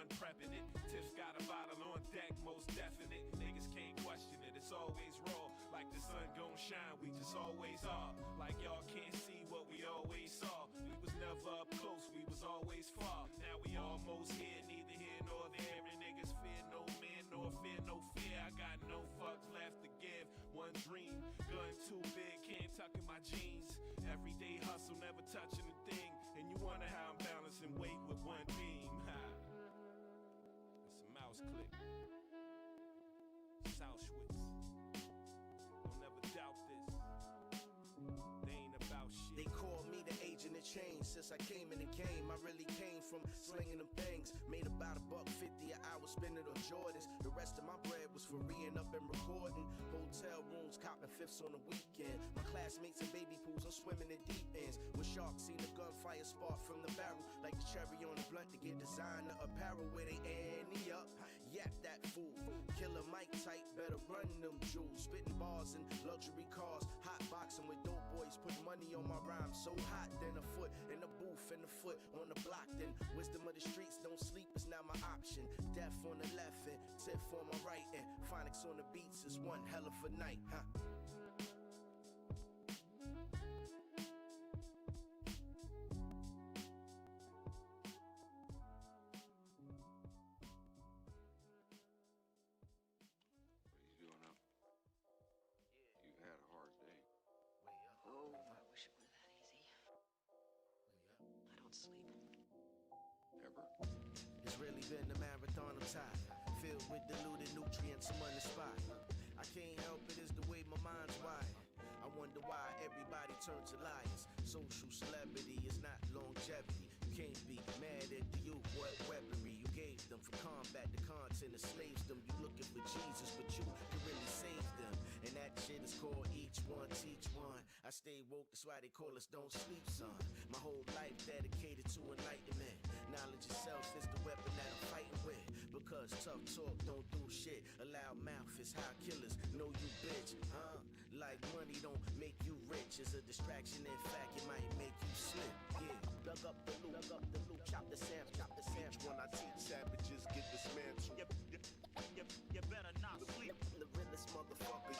Beyond prepping it. Tiff got a bottle on deck, most definite. Niggas can't question it, it's always raw. Like the sun gon' shine, we just always are. Like y'all can't see what we always saw. We was never up close, we was always far. Now we almost here, neither here nor there. And niggas fear no man, nor fear no fear. I got no fucks left to give. One dream, gun too big, can't tuck in my jeans. Everyday hustle, never touching a thing. And you wonder how I'm balancing weight with one beam. Ha. It's a mouse click. Southwich. Don't never doubt this. They ain't about shit. They call me the agent of change. Since I came in the game, I really came from slinging them things. Made about $1.50 an hour, spending on Jordans. The rest of my bread was for reading up and recording. Hotel rooms, copping fifths on the weekend. My classmates in baby pools, I'm swimming in deep ends. With sharks, seen the gunfire spark from the barrel. Like the cherry on the blunt to get designer apparel where they ante up. Yap that fool. Killer Mike type, better run them jewels. Spitting bars in luxury cars. Hot boxing with dope boys. Put money on my rhyme. So hot, then a foot in the booth and a foot on the block. Then wisdom of the streets, don't sleep is now my option. Death on the left and Tiff on my right. And phonics on the beats is one hell of a night, huh? It's really been a marathon of time, filled with diluted nutrients, money spot. I can't help it, it's the way my mind's wired. I wonder why everybody turns to liars. Social celebrity is not longevity. You can't be mad at the youth, what weaponry you gave them for combat. The content enslaves them. You looking for Jesus, but you can really save them. And that shit is called each one, teach one. I stay woke, that's why they call us don't sleep, son. My whole life dedicated to enlightenment. Knowledge itself is the weapon that I'm fighting with. Because tough talk don't do shit. A loud mouth is how killers know you bitch, huh? Like money don't make you rich. It's a distraction, in fact, it might make you slip. Yeah, dug up the loop, chop the Sam. When I teach savages, get dismantled. You better not sleep. The realest motherfucker.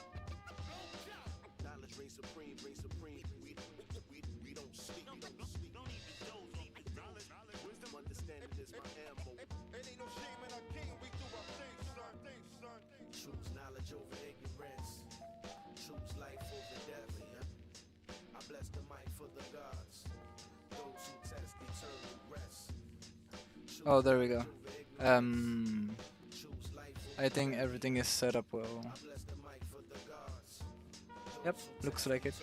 Knowledge reigns supreme. We don't sleep. Don't even doze on me. Knowledge, wisdom, understanding is my ammo. It ain't no shame in our king. We do our things, son. Choose knowledge over ignorance. Choose life over death. Yeah. I bless the mic for the gods. Those who test eternal rest. Oh, there we go. I think everything is set up well. Yep, looks like it.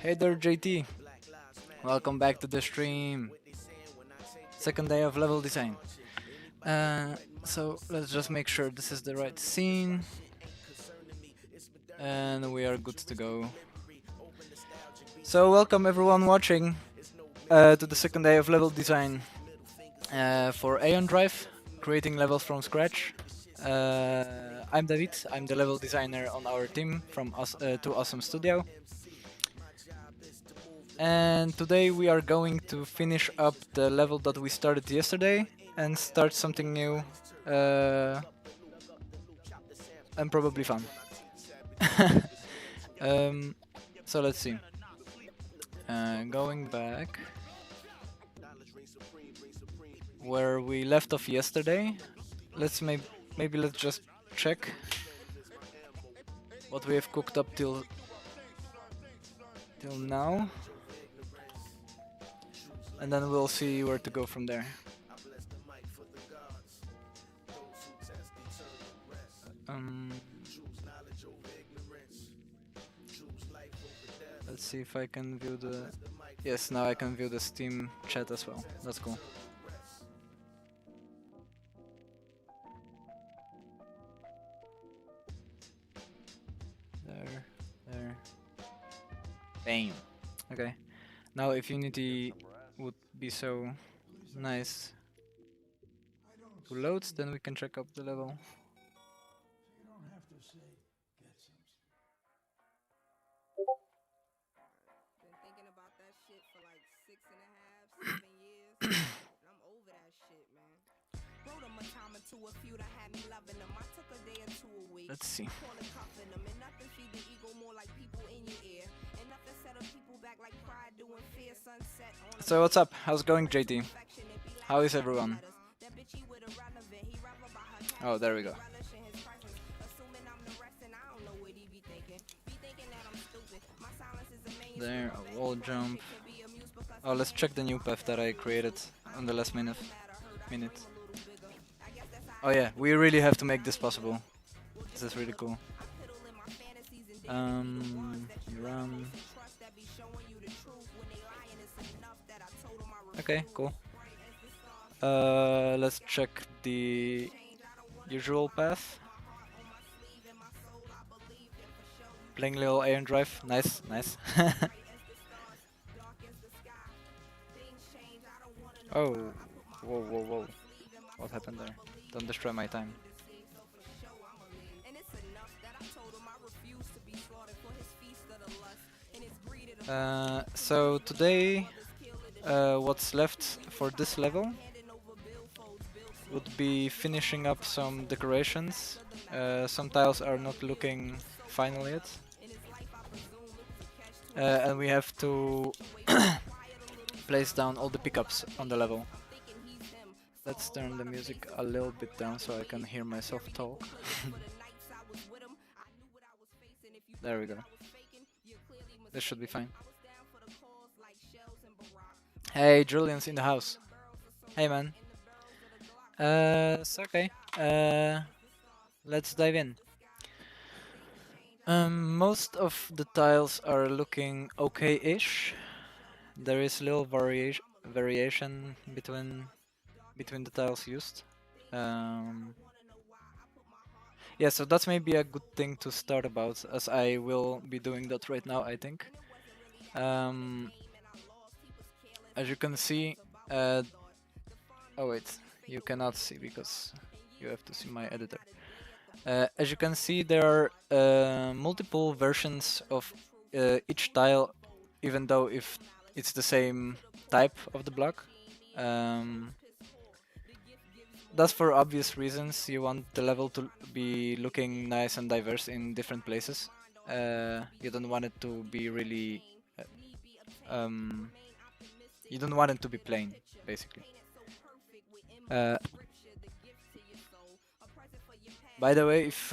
Hey there, JT. Welcome back to the stream. Second day of level design. So let's just make sure this is the right scene. And we are good to go. So welcome everyone watching to the second day of level design for Aeon Drive, creating levels from scratch. I'm David, I'm the level designer on our team from Too Awesome Studio. And today we are going to finish up the level that we started yesterday and start something new and probably fun. So let's see. Going back where we left off yesterday, maybe let's just check what we have cooked up till now, and then we'll see where to go from there. Let's see if I can view the... Yes, now I can view the Steam chat as well. That's cool. There. Bam. Okay. Now if Unity would be so nice to load, then we can check up the level. Let's see. So what's up? How's it going, JT? How is everyone? Oh, there we go. There, a wall jump. Oh, let's check the new path that I created on the last minute. Oh yeah, we really have to make this possible. This is really cool. Run. Okay, cool. Let's check the usual path. Playing little Aeon drive. Nice, nice. Oh, whoa, whoa, whoa. What happened there? Don't destroy my time. So today, what's left for this level would be finishing up some decorations. Some tiles are not looking final yet. And we have to place down all the pickups on the level. Let's turn the music a little bit down so I can hear myself talk. There we go. This should be fine. Hey, Julian's in the house. Hey, man. It's okay. Let's dive in. Most of the tiles are looking okay-ish. There is little variation between the tiles used. Yeah, so that's maybe a good thing to start about, as I will be doing that right now, I think. As you can see, oh wait, you cannot see because you have to see my editor. As you can see, there are multiple versions of each tile, even though if it's the same type of the block. That's for obvious reasons. You want the level to be looking nice and diverse in different places. You don't want it to be really... you don't want it to be plain, basically. By the way, if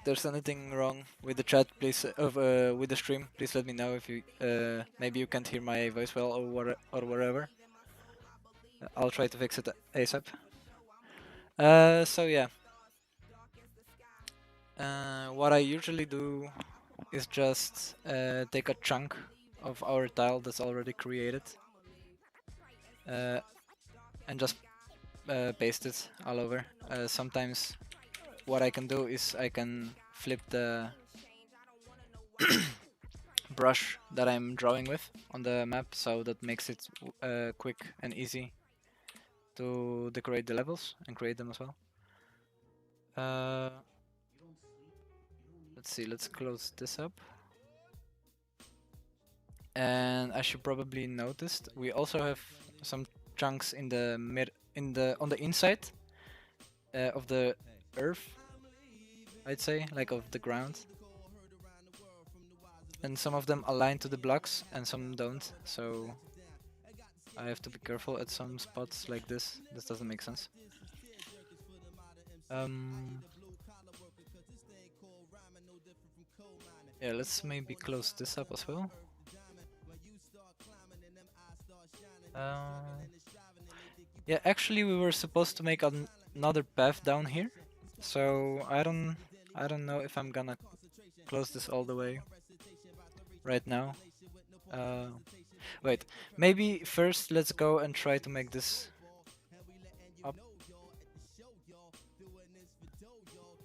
there's anything wrong with the chat, please, with the stream, please let me know. If you maybe you can't hear my voice well or whatever. I'll try to fix it ASAP. So yeah, what I usually do is just take a chunk of our tile that's already created and just paste it all over. Sometimes what I can do is I can flip the brush that I'm drawing with on the map, so that makes it quick and easy to decorate the levels and create them as well. Let's see, let's close this up. And as you probably noticed, we also have some chunks in the on the inside of the earth, I'd say, like of the ground. And some of them align to the blocks and some don't, so I have to be careful at some spots like this. This doesn't make sense. Yeah, let's maybe close this up as well. Yeah, actually we were supposed to make another path down here, so I don't know if I'm gonna close this all the way right now. Wait, maybe first let's go and try to make this up.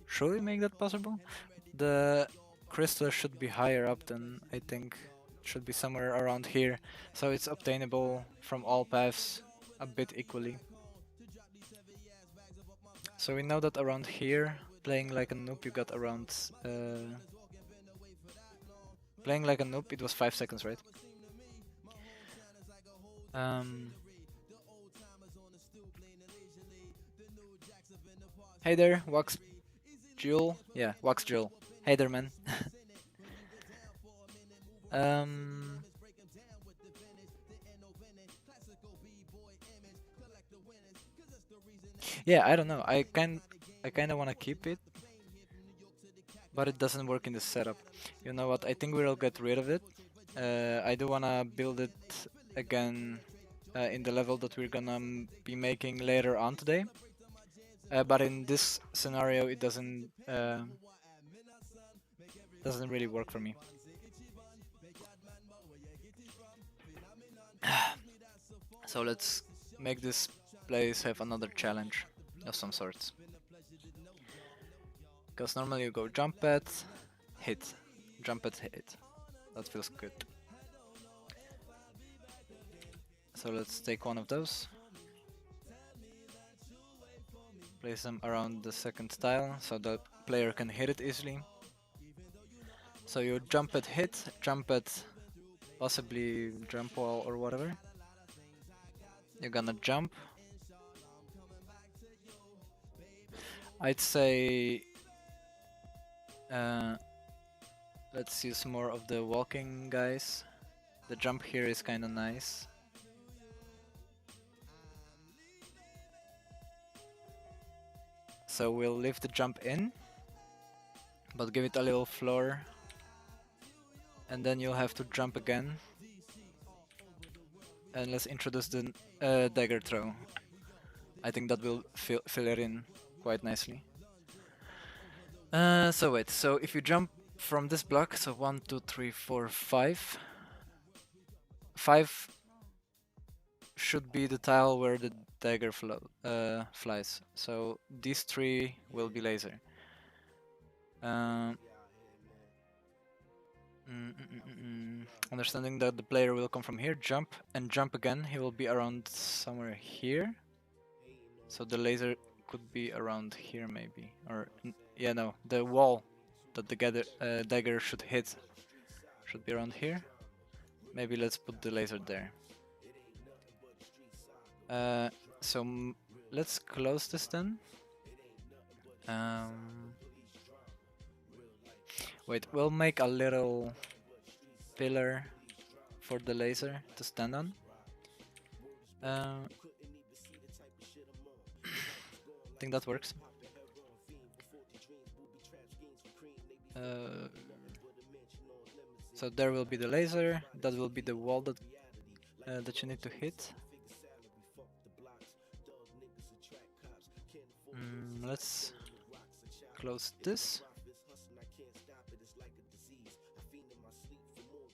Should we make that possible? The crystal should be higher up than I think. It should be somewhere around here, so it's obtainable from all paths a bit equally. So we know that around here, playing like a noob, you got around... playing like a noob, it was 5 seconds, right? Um, hey there, Wax Jewel. Yeah, Wax Jewel. Hey there, man. um, yeah, I don't know. I kind of want to keep it, but it doesn't work in the setup. You know what? I think we'll get rid of it. I do want to build it again in the level that we're gonna be making later on today. But in this scenario, it doesn't really work for me. So let's make this place have another challenge of some sort. Because normally you go jump pad, hit, jump pad, hit. That feels good. So let's take one of those. Place them around the second tile so the player can hit it easily. So you jump at hit, jump at possibly jump wall or whatever. You're gonna jump. I'd say let's use more of the walking guys. The jump here is kinda nice. So we'll leave the jump in, but give it a little floor. And then you'll have to jump again. And let's introduce the dagger throw. I think that will fill it in quite nicely. So wait, so if you jump from this block, so 1, 2, 3, 4, 5. 5 should be the tile where the dagger flies. So these 3 will be laser. Understanding that the player will come from here, jump, and jump again. He will be around somewhere here. So the laser could be around here maybe. Or, yeah, no, the wall that the dagger should hit should be around here. Maybe let's put the laser there. So let's close this then. Wait, we'll make a little pillar for the laser to stand on. I think that works. So there will be the laser, that will be the wall that you need to hit. Let's close this.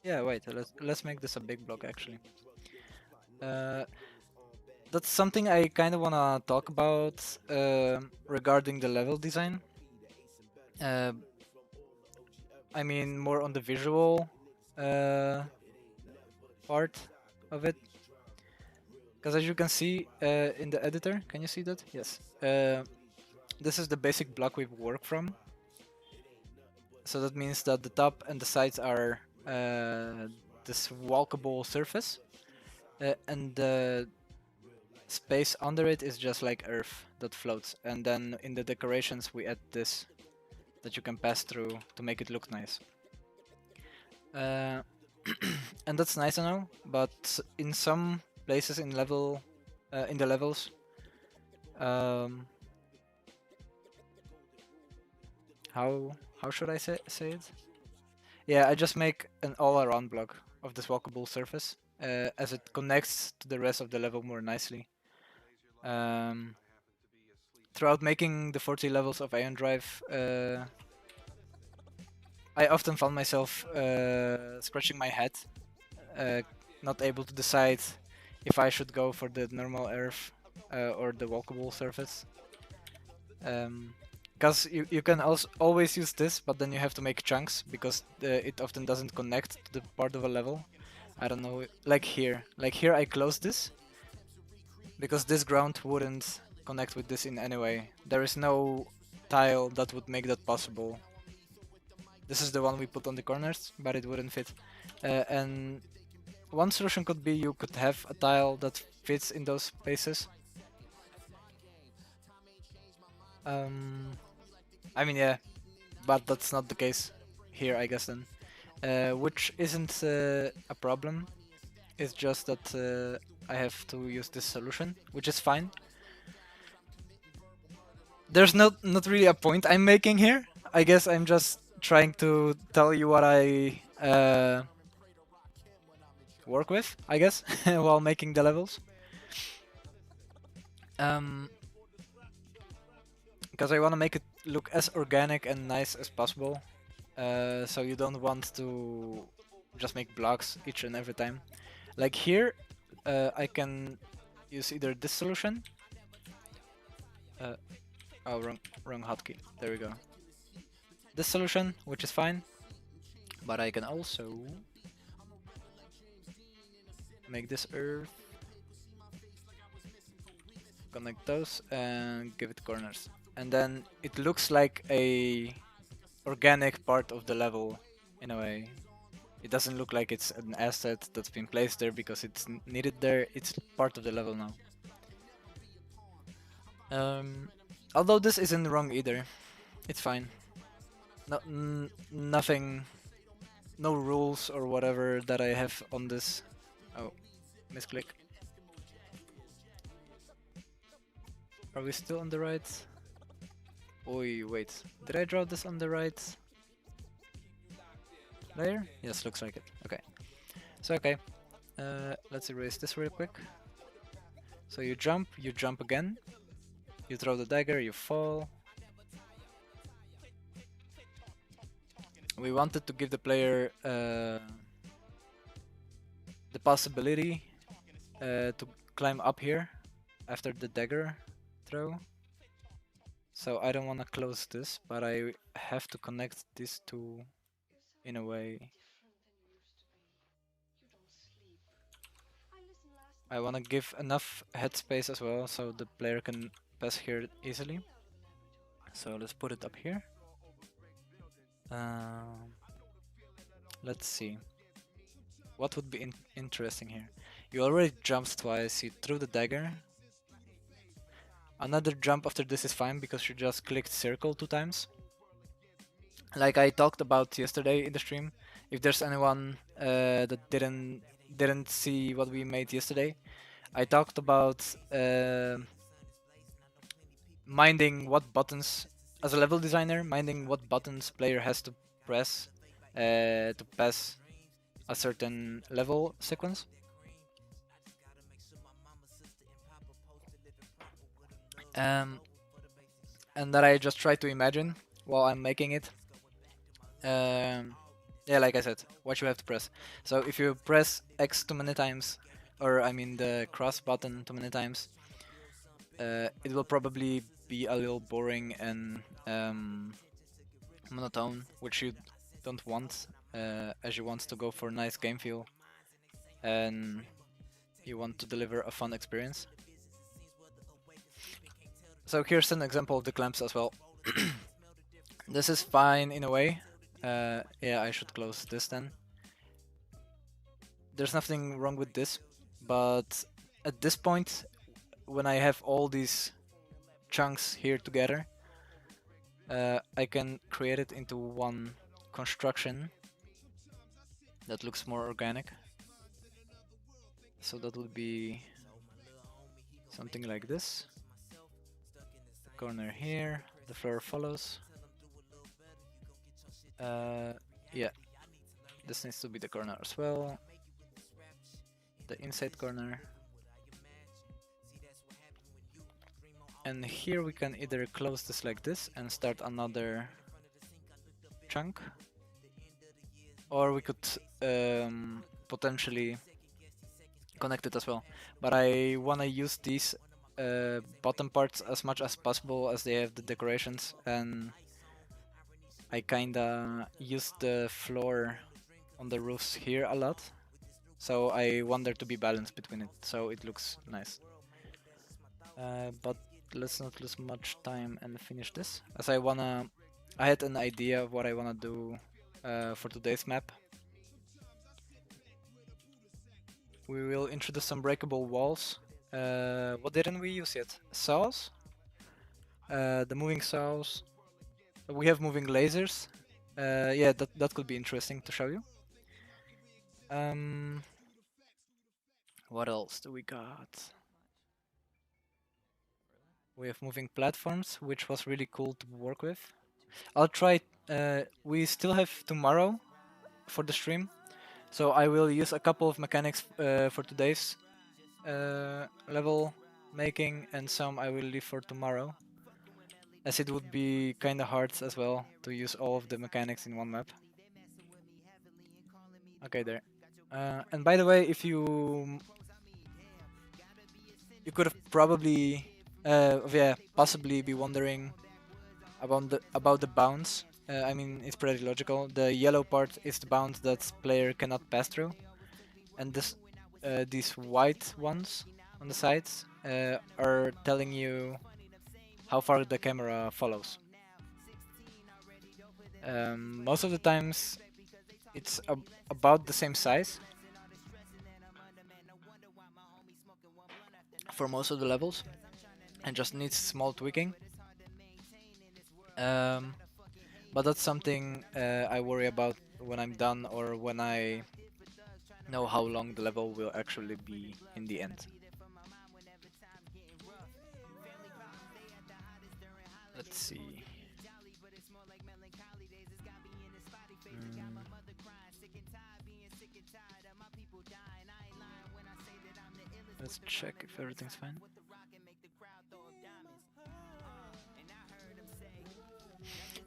Yeah, wait, let's make this a big block actually. That's something I kind of want to talk about regarding the level design. I mean, more on the visual part of it. Because as you can see in the editor, can you see that? Yes. This is the basic block we work from. So that means that the top and the sides are this walkable surface. And the space under it is just like earth that floats. And then in the decorations we add this that you can pass through to make it look nice. And that's nice and all, but in some places in the levels, how should I say it? Yeah, I just make an all-around block of this walkable surface, as it connects to the rest of the level more nicely. Throughout making the 40 levels of Aeon Drive, I often found myself scratching my head, not able to decide if I should go for the normal earth or the walkable surface. Because you can also always use this, but then you have to make chunks because it often doesn't connect to the part of a level. I don't know, like here I close this because this ground wouldn't connect with this in any way. There is no tile that would make that possible. This is the one we put on the corners, but it wouldn't fit. And one solution could be you could have a tile that fits in those spaces. I mean, yeah, but that's not the case here, I guess then. Which isn't a problem. It's just that I have to use this solution, which is fine. There's not really a point I'm making here. I guess I'm just trying to tell you what I work with, I guess, while making the levels. Because I want to make it look as organic and nice as possible. So you don't want to just make blocks each and every time. Like here, I can use either this solution. Oh, wrong hotkey. There we go. This solution, which is fine, but I can also make this earth, connect those, and give it corners. And then it looks like a organic part of the level in a way. It doesn't look like it's an asset that's been placed there because it's needed there. It's part of the level now. Although this isn't wrong either. It's fine. No, nothing, no rules or whatever that I have on this. Oh, misclick. Are we still on the right? Oi, wait. Did I draw this on the right layer? Yes, looks like it. Okay. So, okay. Let's erase this real quick. So you jump again. You throw the dagger, you fall. We wanted to give the player the possibility to climb up here after the dagger throw. So I don't want to close this, but I have to connect these two in a way. I want to give enough headspace as well so the player can pass here easily. So let's put it up here. Let's see. What would be interesting here? You already jumped twice, you threw the dagger. Another jump after this is fine because you just clicked circle 2 times. Like I talked about yesterday in the stream. If there's anyone that didn't see what we made yesterday, I talked about minding what buttons, as a level designer, minding what buttons player has to press to pass a certain level sequence. And that I just try to imagine while I'm making it. Yeah, like I said, what you have to press. So if you press X too many times, or I mean the cross button too many times, it will probably be a little boring and monotone, which you don't want, as you want to go for nice game feel and you want to deliver a fun experience. So here's an example of the clamps as well. This is fine in a way. Yeah, I should close this then. There's nothing wrong with this, but at this point, when I have all these chunks here together, I can create it into one construction that looks more organic. So that would be something like this. The corner here, the floor follows. Yeah, this needs to be the corner as well. The inside corner. And here we can either close this like this and start another chunk, or we could potentially connect it as well. But I wanna use these bottom parts as much as possible as they have the decorations, and I kinda use the floor on the roofs here a lot, so I want there to be balance between it, so it looks nice. But let's not lose much time and finish this, as I had an idea of what I wanna do for today's map. we will introduce some breakable walls. What didn't we use yet? Saws. The moving saws. We have moving lasers. Yeah, that could be interesting to show you. What else do we got? We have moving platforms, which was really cool to work with. I'll try. We still have tomorrow for the stream, so I will use a couple of mechanics for today's level making, and some I will leave for tomorrow, as it would be kinda hard as well to use all of the mechanics in one map. Okay, there. And by the way, if you could have probably, yeah, possibly be wondering about the bounds. I mean, it's pretty logical. The yellow part is the bound that player cannot pass through, and these white ones on the sides are telling you how far the camera follows. Most of the times, it's about the same size for most of the levels, and just needs small tweaking. But that's something I worry about when I'm done, or when I know how long the level will actually be in the end. Let's see. Let's check if everything's fine.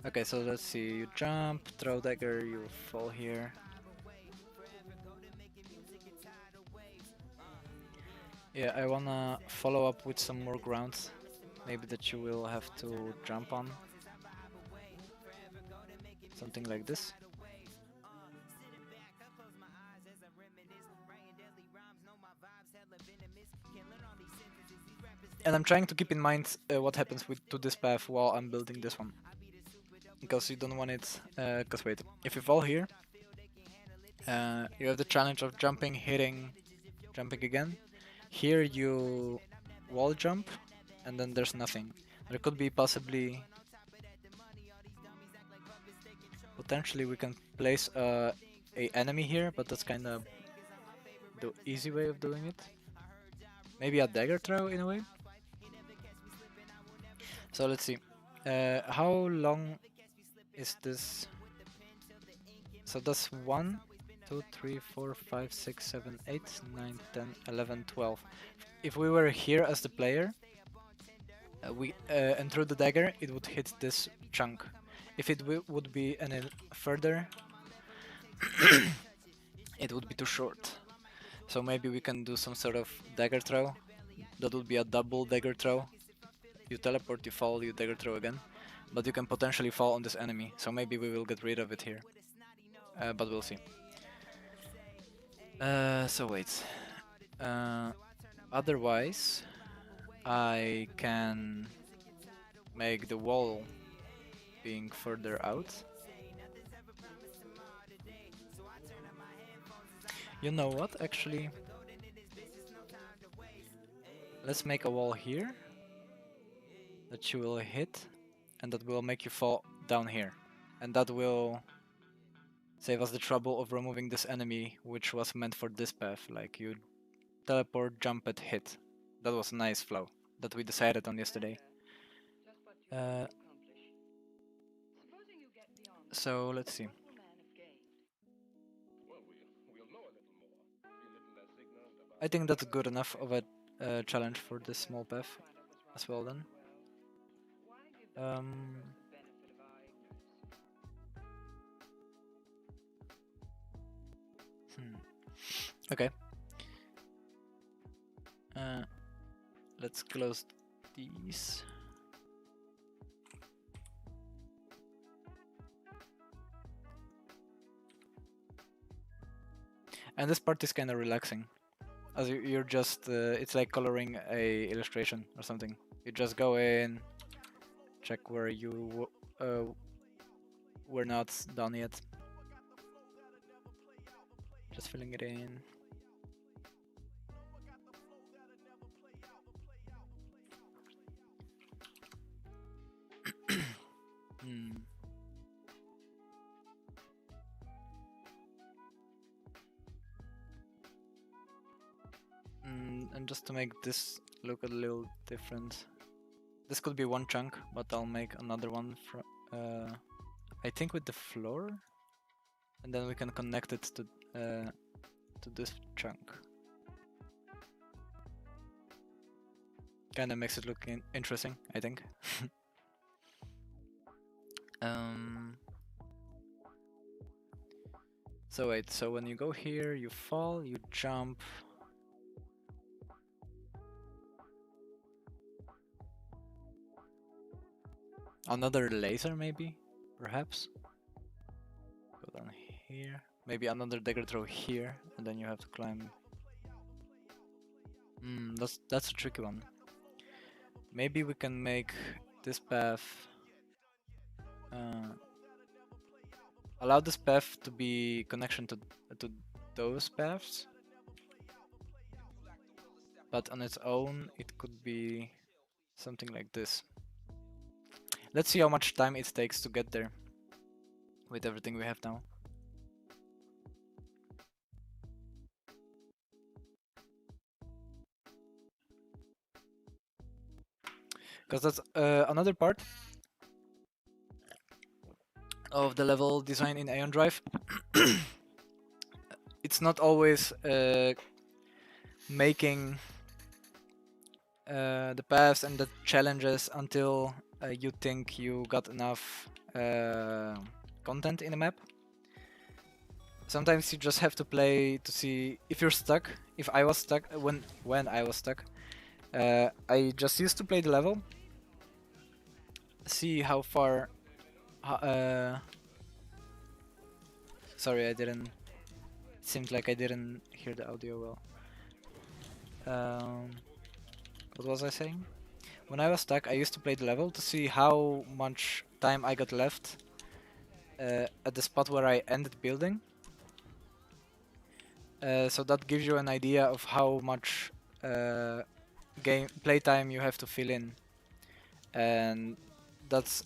Okay, so let's see. You jump, throw dagger, you fall here. Yeah, I wanna follow up with some more grounds. Maybe that you will have to jump on. Something like this. And I'm trying to keep in mind what happens to this path while I'm building this one. Because you don't want it... Because wait, if you fall here, you have the challenge of jumping, hitting, jumping again. Here you wall jump, and then there's nothing. There could be possibly... Potentially we can place a enemy here, but that's kind of the easy way of doing it. Maybe a dagger throw in a way. So let's see. How long is this? So that's 1, 2, 3, 4, 5, 6, 7, 8, 9, 10, 11, 12. If we were here as the player, and through the dagger, it would hit this chunk. If it would be any further, it would be too short. So maybe we can do some sort of dagger throw. That would be a double dagger throw. You teleport, you fall, you dagger throw again. But you can potentially fall on this enemy, so maybe we will get rid of it here. But we'll see. So wait. Otherwise, I can make the wall being further out. You know what, actually? Let's make a wall here that you will hit, and that will make you fall down here. And that will save us the trouble of removing this enemy, which was meant for this path. Like, you teleport, jump it, hit. That was a nice flow that we decided on yesterday. So let's see. I think that's good enough of a challenge for this small path as well then. Okay. Let's close these. And this part is kind of relaxing, as you're just, it's like coloring a illustration or something. You just go in, check where you were not done yet. Just filling it in. And just to make this look a little different, this could be one chunk, but I'll make another one from I think with the floor, and then we can connect it to this chunk. Kinda makes it look interesting, I think. So wait, so when you go here, you fall, you jump. Another laser maybe, perhaps? Go down here. Maybe another dagger throw here, and then you have to climb. That's a tricky one. Maybe we can make this path allow this path to be connection to those paths, but on its own it could be something like this. Let's see how much time it takes to get there with everything we have now. Because that's another part of the level design in Aeon Drive. It's not always making the paths and the challenges until you think you got enough content in the map. Sometimes you just have to play to see if you're stuck. If I was stuck, when I was stuck, I just used to play the level, see how far. Sorry, I didn't. It seemed like I didn't hear the audio well. What was I saying? When I was stuck, I used to play the level to see how much time I got left at the spot where I ended building. So that gives you an idea of how much playtime you have to fill in, and that's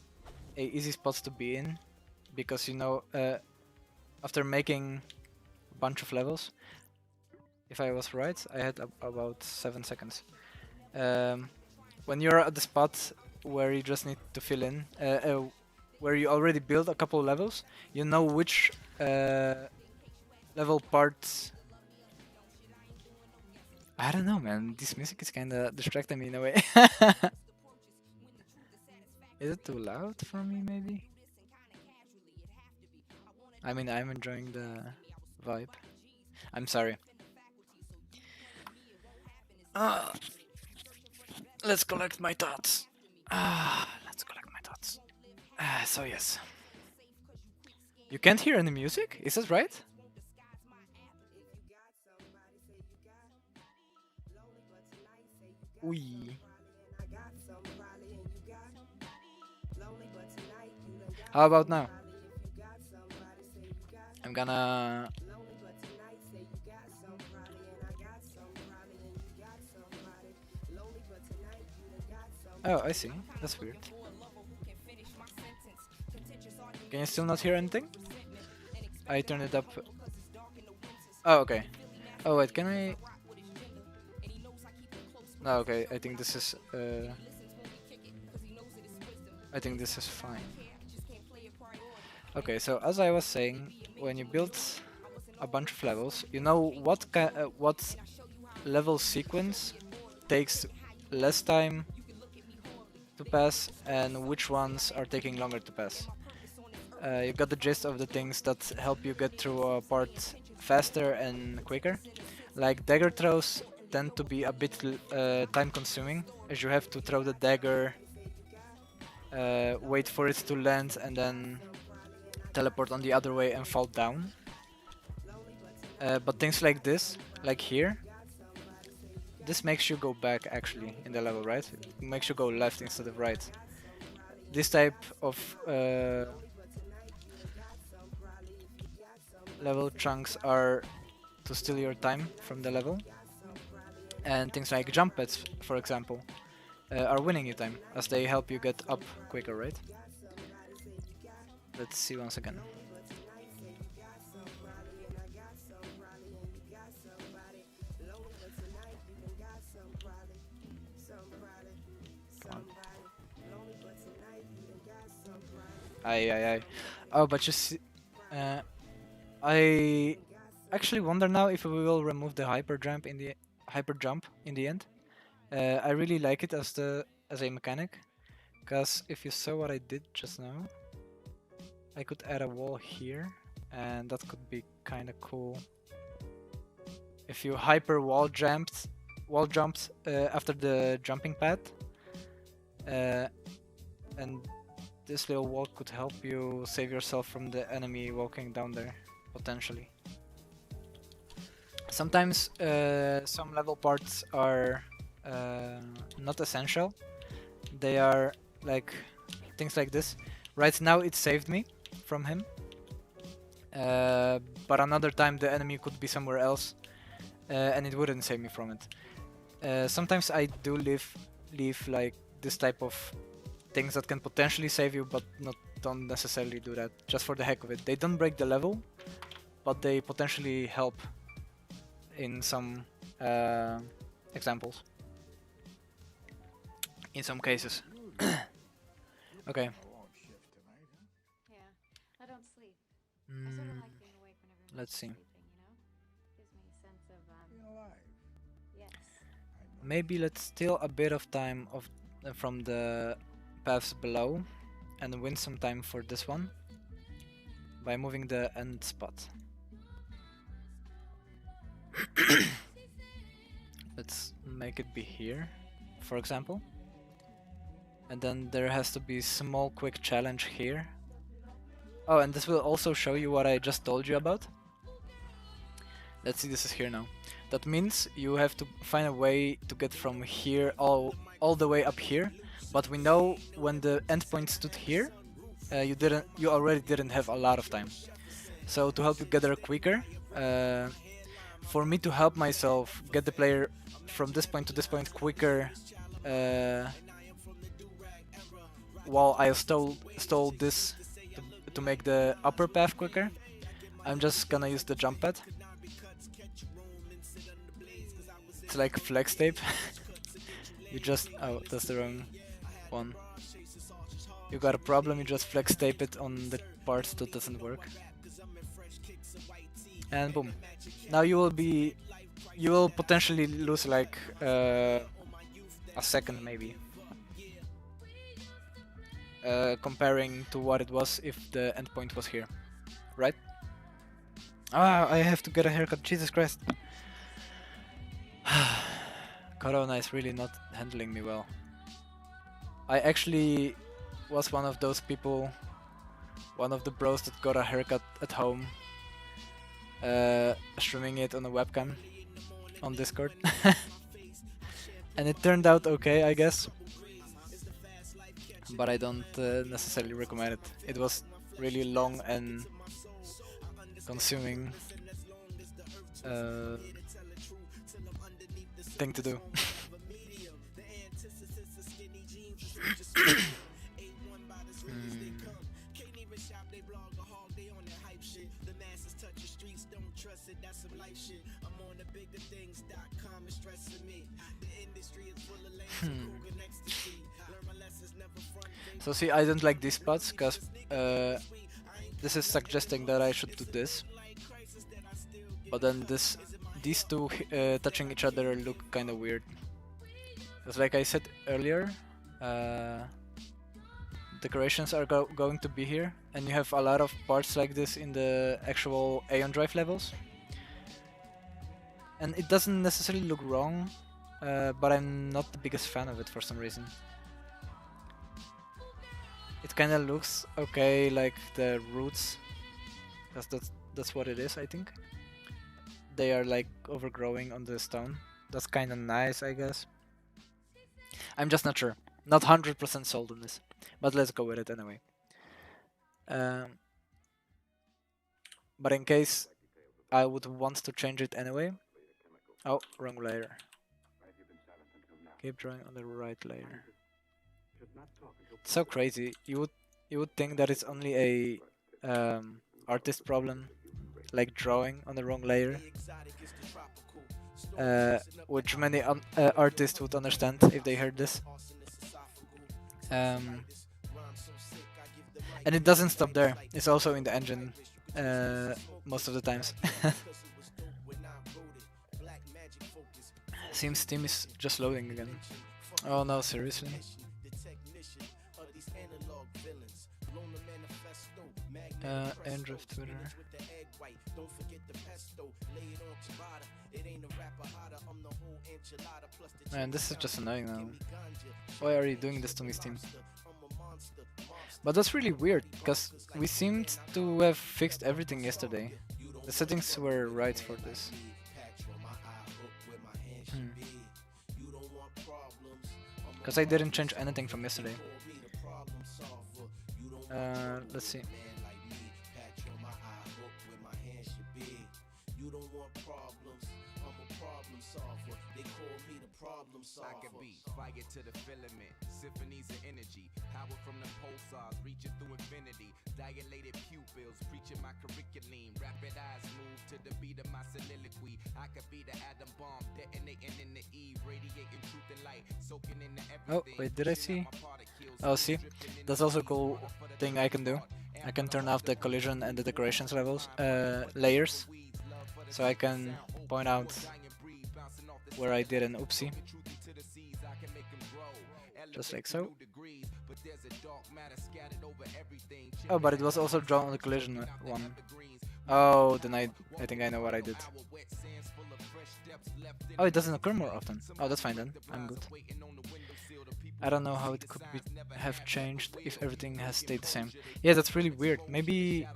a easy spot to be in, because you know after making a bunch of levels, if I was right, I had about 7 seconds. When you're at the spot where you just need to fill in, where you already built a couple levels, you know which level parts. I don't know, man. This music is kinda distracting me in a way. Is it too loud for me, maybe? I mean, I'm enjoying the vibe. I'm sorry. Let's collect my thoughts. Let's collect my thoughts. So yes. You can't hear any music? Is that right? Ui. How about now? I'm gonna... Oh, I see. That's weird. Can you still not hear anything? I turned it up. Oh, okay. Oh, wait, can I... No, okay, I think this is... I think this is fine. Okay, so as I was saying, when you build a bunch of levels, you know what level sequence takes less time to pass and which ones are taking longer to pass. You got the gist of the things that help you get through a part faster and quicker. Like dagger throws tend to be a bit time consuming, as you have to throw the dagger, wait for it to land, and then teleport on the other way and fall down. But things like this, like here, this makes you go back actually in the level, right? It makes you go left instead of right. This type of level chunks are to steal your time from the level, and things like jump pads, for example, are winning you time, as they help you get up quicker, right? Let's see once again. Aye. Oh, but you see, I actually wonder now if we will remove the hyper jump in the end. I really like it as a mechanic, because if you saw what I did just now, I could add a wall here, and that could be kind of cool. If you hyper wall jumped after the jumping pad, and this little wall could help you save yourself from the enemy walking down there, potentially. Sometimes some level parts are not essential. They are like things like this. Right now it saved me from him, but another time the enemy could be somewhere else, and it wouldn't save me from it. Sometimes I do leave like this type of things that can potentially save you, but don't necessarily do that just for the heck of it. They don't break the level, but they potentially help in some examples. In some cases. Okay. Yeah, I don't sleep. I sort of like being awake when everyone's Let's see. sleeping, you know? Gives me a sense of, yes. Maybe let's steal a bit of time from the paths below and win some time for this one by moving the end spot. Let's make it be here, for example. And then there has to be small quick challenge here. Oh, and this will also show you what I just told you about. Let's see, this is here now. That means you have to find a way to get from here all the way up here. But we know when the endpoint stood here, you already didn't have a lot of time. So to help you get there quicker, for me to help myself get the player from this point to this point quicker, while I stole this to make the upper path quicker, I'm just gonna use the jump pad. It's like flex tape. You just... oh, that's the wrong one. You got a problem, you just flex tape it on the parts that doesn't work. And boom. Now you will potentially lose like a second maybe. Comparing to what it was if the endpoint was here, right? Ah, I have to get a haircut, Jesus Christ. Corona is really not handling me well. I actually was one of those people, one of the bros that got a haircut at home, streaming it on a webcam on Discord. And it turned out okay, I guess. But I don't necessarily recommend it. It was really long and consuming thing to do. So see, I don't like these spots because this is suggesting that I should do this, but then these two touching each other look kind of weird. Because like I said earlier, decorations are going to be here, and you have a lot of parts like this in the actual Aeon Drive levels. And it doesn't necessarily look wrong, but I'm not the biggest fan of it for some reason. It kind of looks okay, like the roots, because that's what it is, I think. They are like overgrowing on the stone. That's kind of nice, I guess. I'm just not sure. Not 100% sold on this, but let's go with it anyway. But in case I would want to change it anyway. Oh, wrong layer. Keep drawing on the right layer. It's so crazy. You would think that it's only a artist problem, like drawing on the wrong layer, which many artists would understand if they heard this. And it doesn't stop there. It's also in the engine most of the times. Seems Steam is just loading again. Oh no, seriously? Andrew Twitter. Man, this is just annoying now. Why are you doing this to me, Steam? But that's really weird, because we seemed to have fixed everything yesterday. The settings were right for this. Because I didn't change anything from yesterday. Let's see. I can be fire to the filament, symphonies of energy, power from the pulsars reaching through infinity, dilated pupils preaching my curriculum, rapid eyes move to the beat of my soliloquy. I could be the atom bomb detonating in the eve, radiating truth and light, soaking in the everything. Oh, wait, did I see? Oh, see? That's also a cool thing I can do. I can turn off the collision and the decorations levels, layers, so I can point out where I did an oopsie. Just like so. Oh, but it was also drawn on the collision one. Oh, then I think I know what I did. Oh, it doesn't occur more often. Oh, that's fine then. I'm good. I don't know how it could have changed if everything has stayed the same. Yeah, that's really weird. Maybe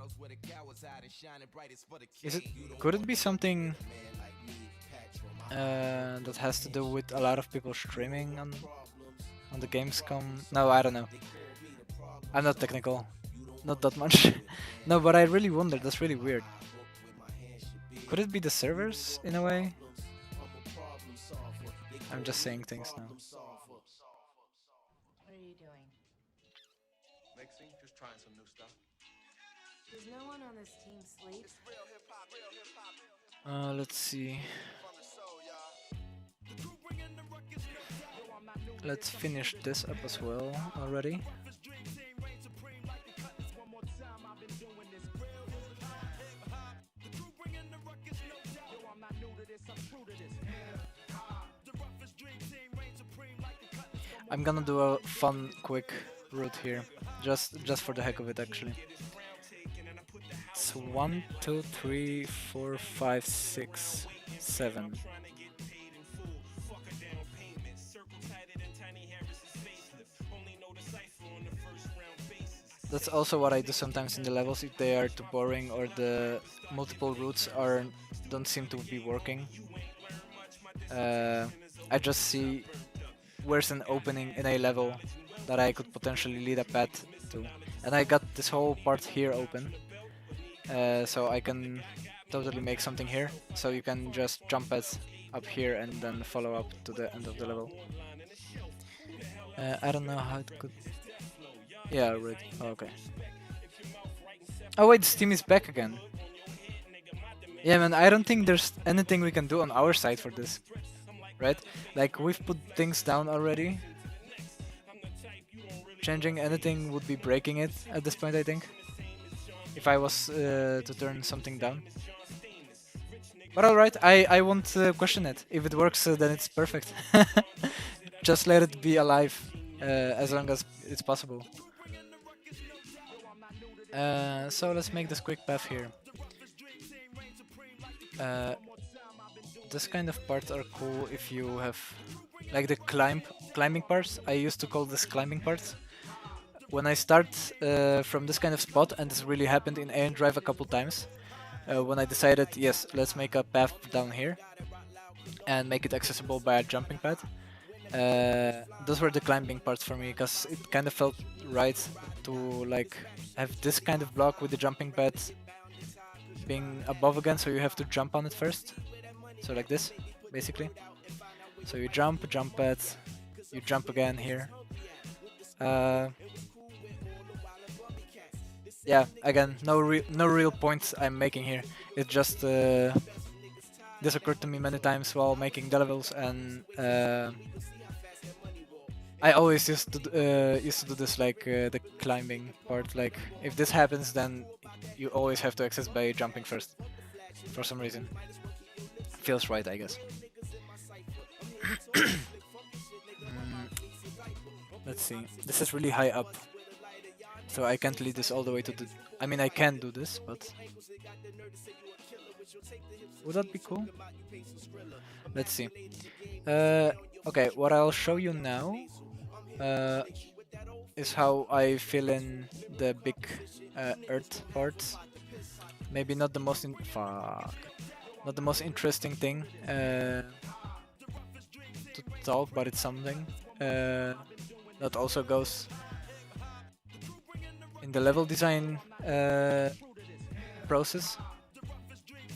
could it be something that has to do with a lot of people streaming on the Gamescom? No, I don't know. I'm not technical, not that much. No, but I really wonder. That's really weird. Could it be the servers in a way? I'm just saying things now. What are you doing? Mixing, just trying some new stuff. Does no one on this team sleep? Let's see. Let's finish this up as well already. I'm gonna do a fun, quick route here, just for the heck of it, actually. It's 1, 2, 3, 4, 5, 6, 7. That's also what I do sometimes in the levels if they are too boring or the multiple routes don't seem to be working. I just see where's an opening in a level that I could potentially lead a path to, and I got this whole part here open, so I can totally make something here. So you can just jump pads up here and then follow up to the end of the level. I don't know how it could. Yeah, right. Oh, okay. Oh wait, Steam is back again. Yeah, man, I don't think there's anything we can do on our side for this. Right? Like, we've put things down already. Changing anything would be breaking it at this point, I think. If I was to turn something down. But alright, I won't question it. If it works, then it's perfect. Just let it be alive, as long as it's possible. So let's make this quick path here. This kind of parts are cool if you have like the climbing parts. I used to call this climbing parts. When I start from this kind of spot, and this really happened in Aeon Drive a couple times, when I decided, yes, let's make a path down here and make it accessible by a jumping pad. Those were the climbing parts for me, because it kind of felt right to like have this kind of block with the jumping pad being above again, so you have to jump on it first. So like this, basically. So you jump pad, you jump again here. Yeah, again, no real point I'm making here. It just this occurred to me many times while making the levels, and I always used to do this like the climbing part. Like if this happens, then you always have to access by jumping first. For some reason, feels right, I guess. Let's see. This is really high up, so I can't lead this all the way to the. I mean, I can do this, but would that be cool? Let's see. Okay, what I'll show you now uh, is how I fill in the big earth parts. Maybe not the most not the most interesting thing to talk, but it's something that also goes in the level design process,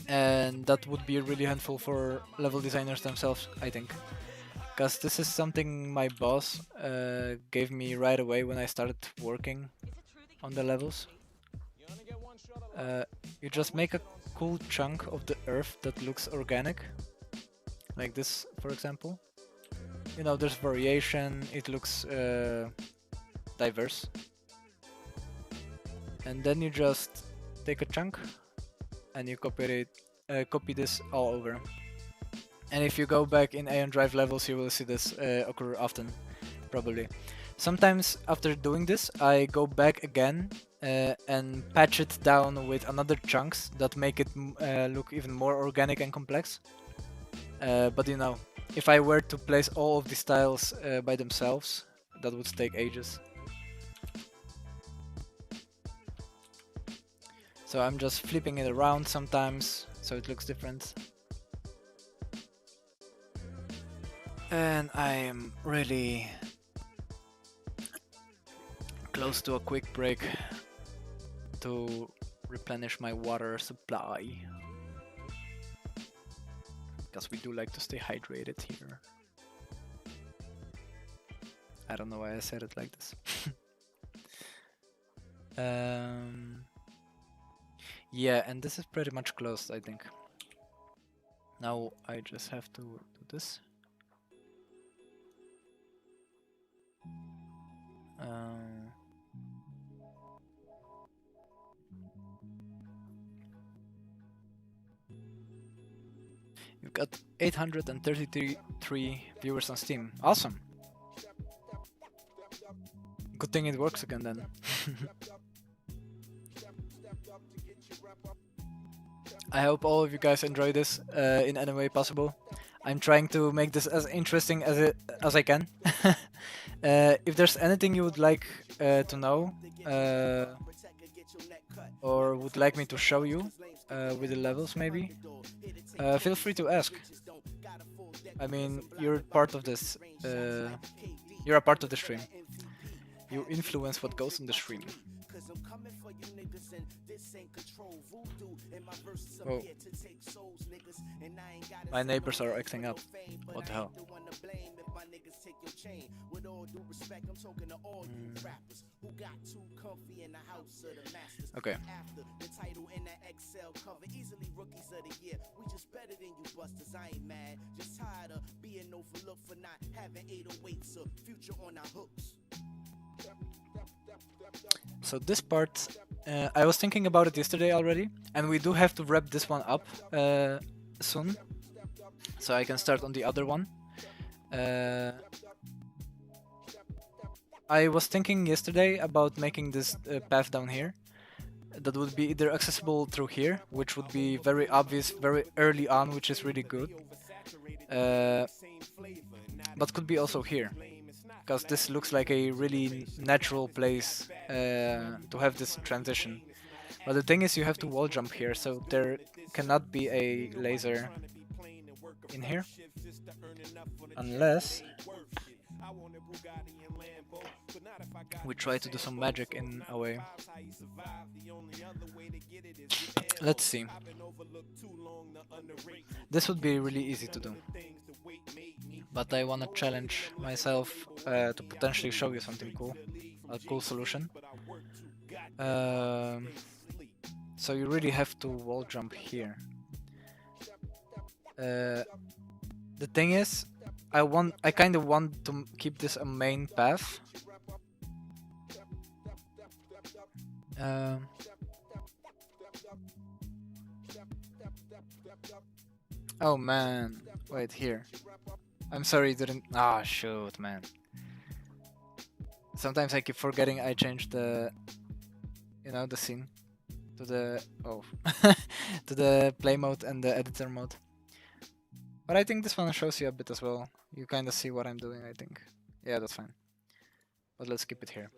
and that would be really helpful for level designers themselves, I think, because this is something my boss gave me right away when I started working on the levels. You just make a cool chunk of the earth that looks organic, like this, for example. You know, there's variation, it looks diverse. And then you just take a chunk and you copy this all over. And if you go back in Aeon Drive levels, you will see this occur often, probably. Sometimes after doing this, I go back again and patch it down with another chunks that make it look even more organic and complex. But you know, if I were to place all of these tiles by themselves, that would take ages. So I'm just flipping it around sometimes, so it looks different. And I am really close to a quick break to replenish my water supply, because we do like to stay hydrated here. I don't know why I said it like this. Yeah, and this is pretty much closed, I think. Now I just have to do this. You've got 833 viewers on Steam. Awesome! Good thing it works again then. I hope all of you guys enjoy this in any way possible. I'm trying to make this as interesting as I can. If there's anything you would like to know or would like me to show you with the levels, maybe, feel free to ask. I mean, you're part of this. You're a part of the stream. You influence what goes on the stream. Oh. My neighbors are acting up. What the hell? Okay. So this part, I was thinking about it yesterday already, and we do have to wrap this one up soon, so I can start on the other one. I was thinking yesterday about making this path down here that would be either accessible through here, which would be very obvious very early on, which is really good, but could be also here, because this looks like a really natural place to have this transition. But the thing is, you have to wall jump here, so there cannot be a laser in here, unless we try to do some magic in a way. Let's see. This would be really easy to do, but I wanna challenge myself to potentially show you something cool, a cool solution. So you really have to wall jump here. The thing is, I kind of want to keep this a main path. Um, oh man, wait here. I'm sorry, didn't. Ah, shoot, man. Sometimes I keep forgetting I changed the, the scene to the to the play mode and the editor mode. But I think this one shows you a bit as well. You kind of see what I'm doing, I think. Yeah, that's fine. But let's keep it here.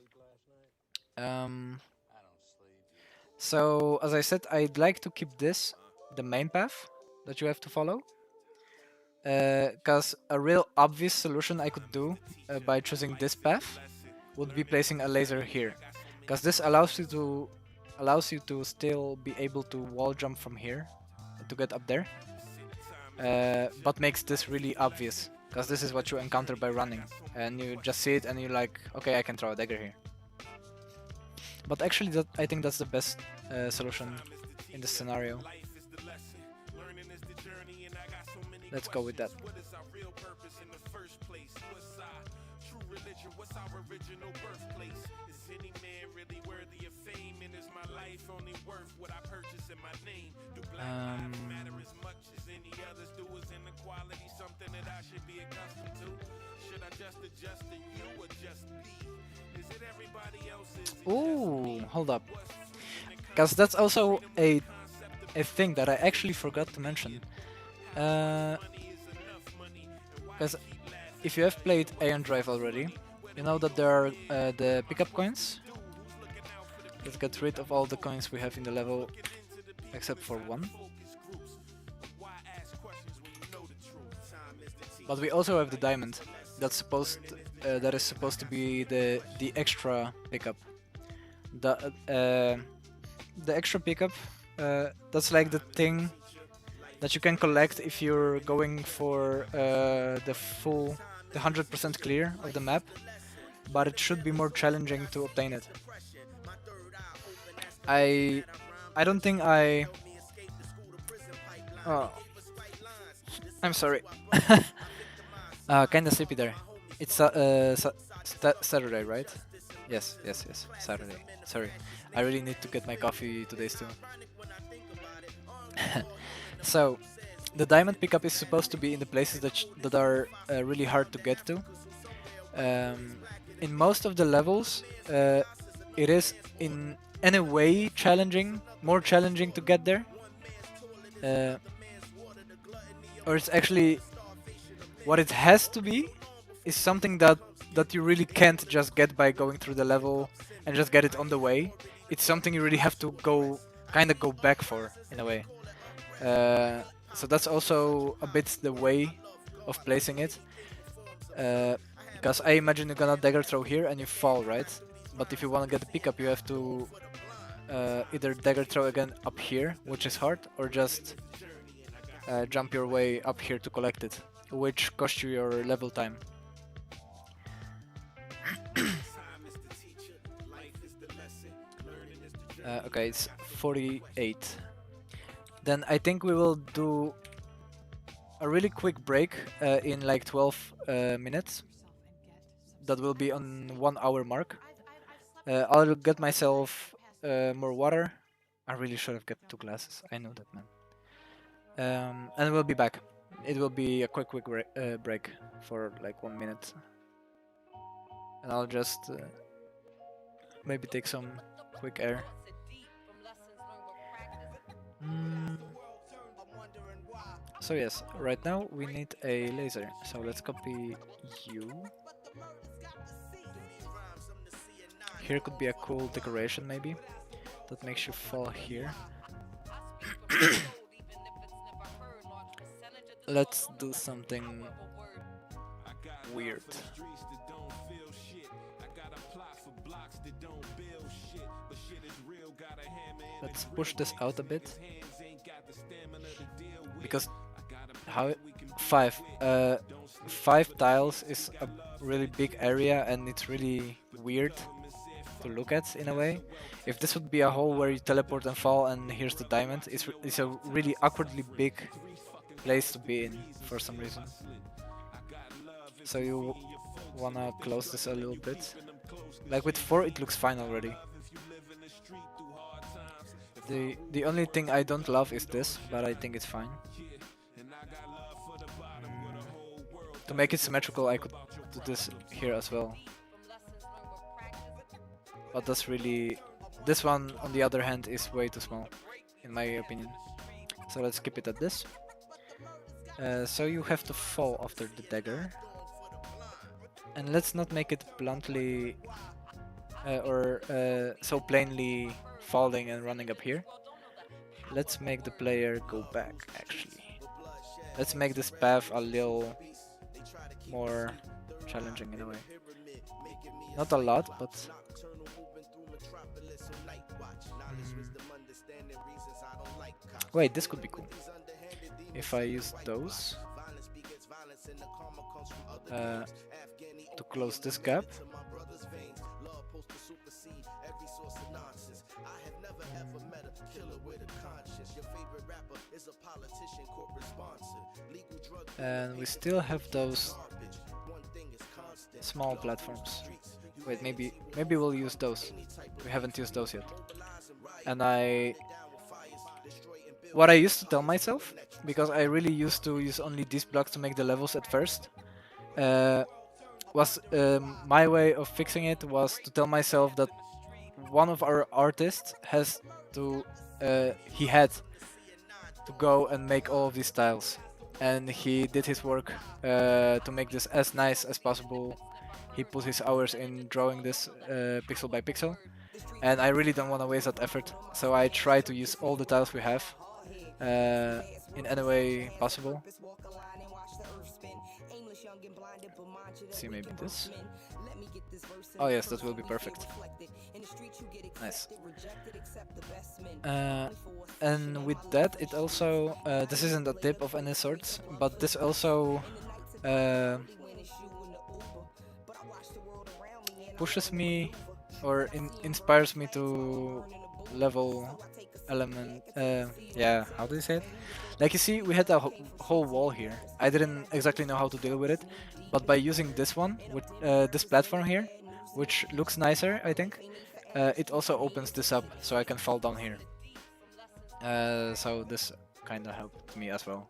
So as I said, I'd like to keep this the main path that you have to follow. Because a real obvious solution I could do by choosing this path would be placing a laser here, because this allows you to still be able to wall jump from here to get up there, but makes this really obvious, because this is what you encounter by running, and you just see it and you're like, okay, I can throw a dagger here. But actually, I think that's the best solution in this scenario. Let's go with that. Ooh, hold up. Because that's also a thing that I actually forgot to mention. Because if you have played Aeon Drive already, you know that there are the pickup coins. Let's get rid of all the coins we have in the level, except for one. But we also have the diamond. That is supposed to be the extra pickup. The extra pickup. That's like the thing that you can collect if you're going for the 100% clear of the map, but it should be more challenging to obtain it. I don't think I... Oh, I'm sorry. Kinda sleepy there. It's Saturday, right? Yes, Saturday. Sorry, I really need to get my coffee today too. So, the diamond pickup is supposed to be in the places that are really hard to get to. In most of the levels, it is in any way more challenging to get there. Or it's actually what it has to be is something that you really can't just get by going through the level and just get it on the way. It's something you really have to go back for in a way. So that's also a bit the way of placing it. Because I imagine you're gonna dagger throw here and you fall, right? But if you wanna get the pickup, you have to either dagger throw again up here, which is hard, or just jump your way up here to collect it, which costs you your level time. Okay, it's 48. Then I think we will do a really quick break in like 12 minutes. That will be on 1 hour mark. I'll get myself more water. I really should have kept 2 glasses. I know that, man. And we'll be back. It will be a quick break for like 1 minute. And I'll just maybe take some quick air. So yes, right now we need a laser. So let's copy you. Here could be a cool decoration maybe that makes you fall here. Let's do something weird. Let's push this out a bit. Because how 5 tiles is a really big area and it's really weird to look at in a way. If this would be a hole where you teleport and fall and here's the diamond, it's a really awkwardly big place to be in for some reason. So you wanna close this a little bit. Like with 4 it looks fine already. The only thing I don't love is this, but I think it's fine. To make it symmetrical I could do this here as well. But that's really... This one on the other hand is way too small, in my opinion. So let's keep it at this. So you have to fall after the dagger. And let's not make it bluntly or so plainly falling and running up here. Let's make the player go back, actually. Let's make this path a little more challenging in a way. Not a lot, but... Wait, this could be cool. If I use those to close this gap. And we still have those small platforms. Wait, maybe we'll use those. We haven't used those yet. And what I used to tell myself, because I really used to use only these blocks to make the levels at first, was my way of fixing it was to tell myself that one of our artists has to he had to go and make all of these tiles, and he did his work to make this as nice as possible. He put his hours in drawing this pixel by pixel, and I really don't want to waste that effort, so I try to use all the tiles we have in any way possible. Let's see, maybe this. Oh yes, that will be perfect. Nice. And with that, it also this isn't a tip of any sorts, but this also pushes me or inspires me to level element. Yeah, how do you say it? Like you see, we had a whole wall here. I didn't exactly know how to deal with it, but by using this one, with this platform here, which looks nicer, I think, it also opens this up so I can fall down here. So this kind of helped me as well.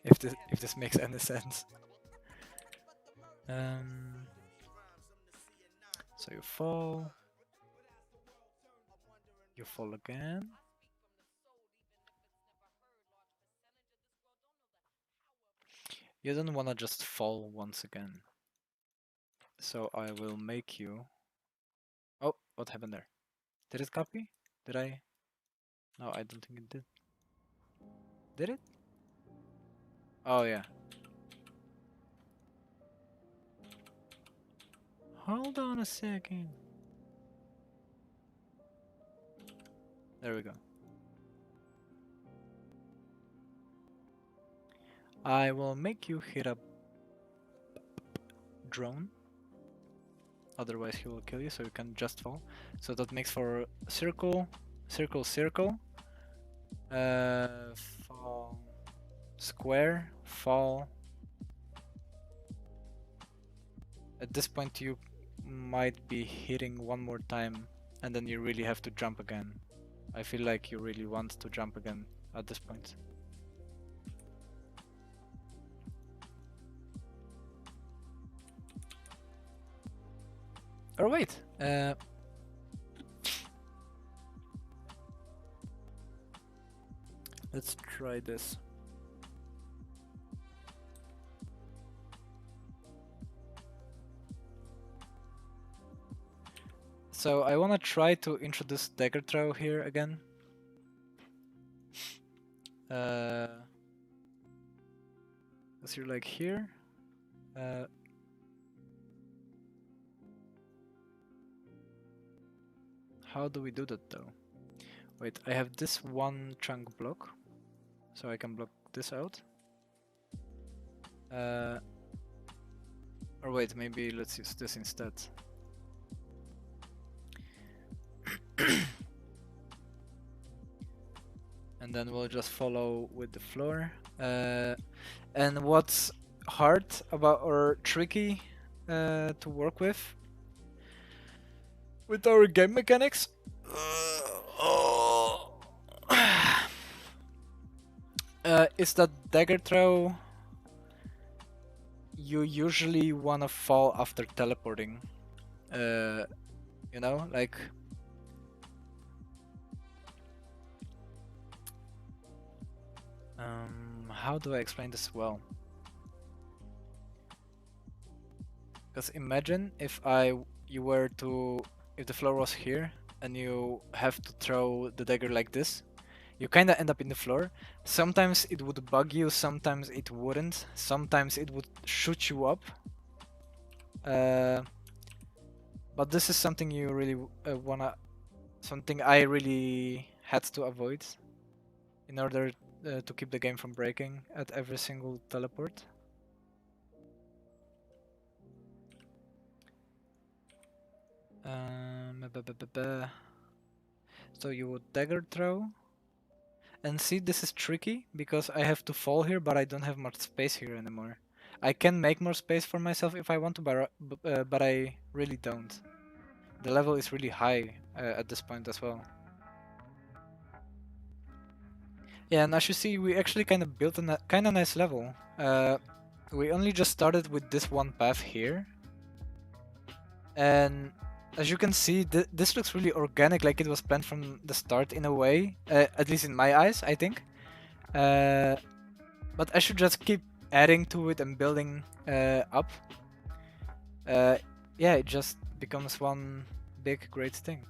if this makes any sense. So you fall again. You don't wanna just fall once again. So I will make you... Oh, what happened there? Did it copy? Did I? No, I don't think it did. Did it? Oh yeah. Hold on a second. There we go. I will make you hit a drone. Otherwise he will kill you, so you can just fall. So that makes for circle, circle, circle. Fall, square, fall. At this point you might be hitting one more time, and then you really have to jump again. I feel like you really want to jump again at this point. Or wait, let's try this. So I want to try to introduce dagger throw here again. As you're like here. How do we do that though? Wait, I have this one chunk block, so I can block this out. Or wait, maybe let's use this instead. And then we'll just follow with the floor. And what's hard about or tricky to work with our game mechanics is that dagger throw you usually wanna fall after teleporting. You know, like how do I explain this well? Because imagine if if the floor was here and you have to throw the dagger like this, you kind of end up in the floor. Sometimes it would bug you, sometimes it wouldn't, sometimes it would shoot you up. But this is something you really something I really had to avoid in order to keep the game from breaking at every single teleport. So you would dagger throw. And see, this is tricky because I have to fall here, but I don't have much space here anymore. I can make more space for myself if I want to, but I really don't. The level is really high at this point as well. Yeah, and as you see, we actually kind of built a kind of nice level. We only just started with this one path here. And as you can see, this looks really organic, like it was planned from the start in a way, at least in my eyes, I think. But I should just keep adding to it and building up. Yeah, it just becomes one big great thing.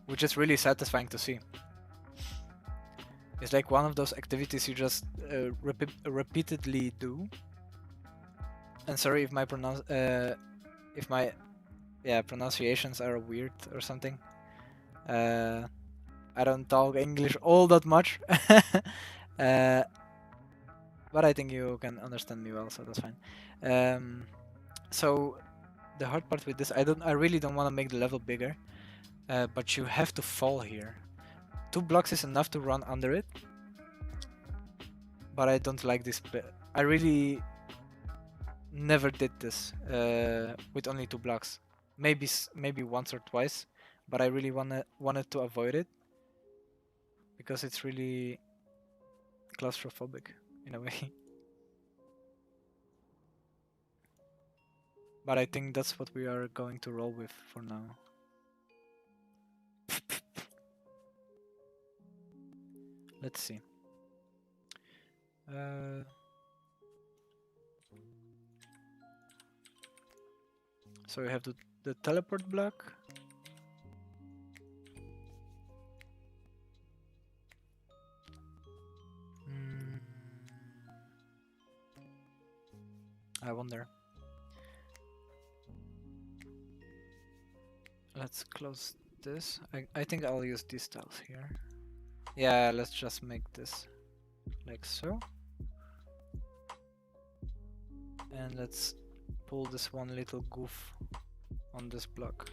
Which is really satisfying to see. It's like one of those activities you just repeatedly do. And sorry if my pronunciations are weird or something. I don't talk English all that much, but I think you can understand me well, so that's fine. So the hard part with this, I really don't want to make the level bigger, but you have to fall here. 2 blocks is enough to run under it, but I don't like this. I really never did this with only 2 blocks. Maybe once or twice, but I really wanted to avoid it because it's really claustrophobic in a way. But I think that's what we are going to roll with for now. Let's see. So we have the teleport block. I wonder. Let's close this. I think I'll use these tiles here. Yeah, let's just make this like so. And let's pull this one little goof on this block.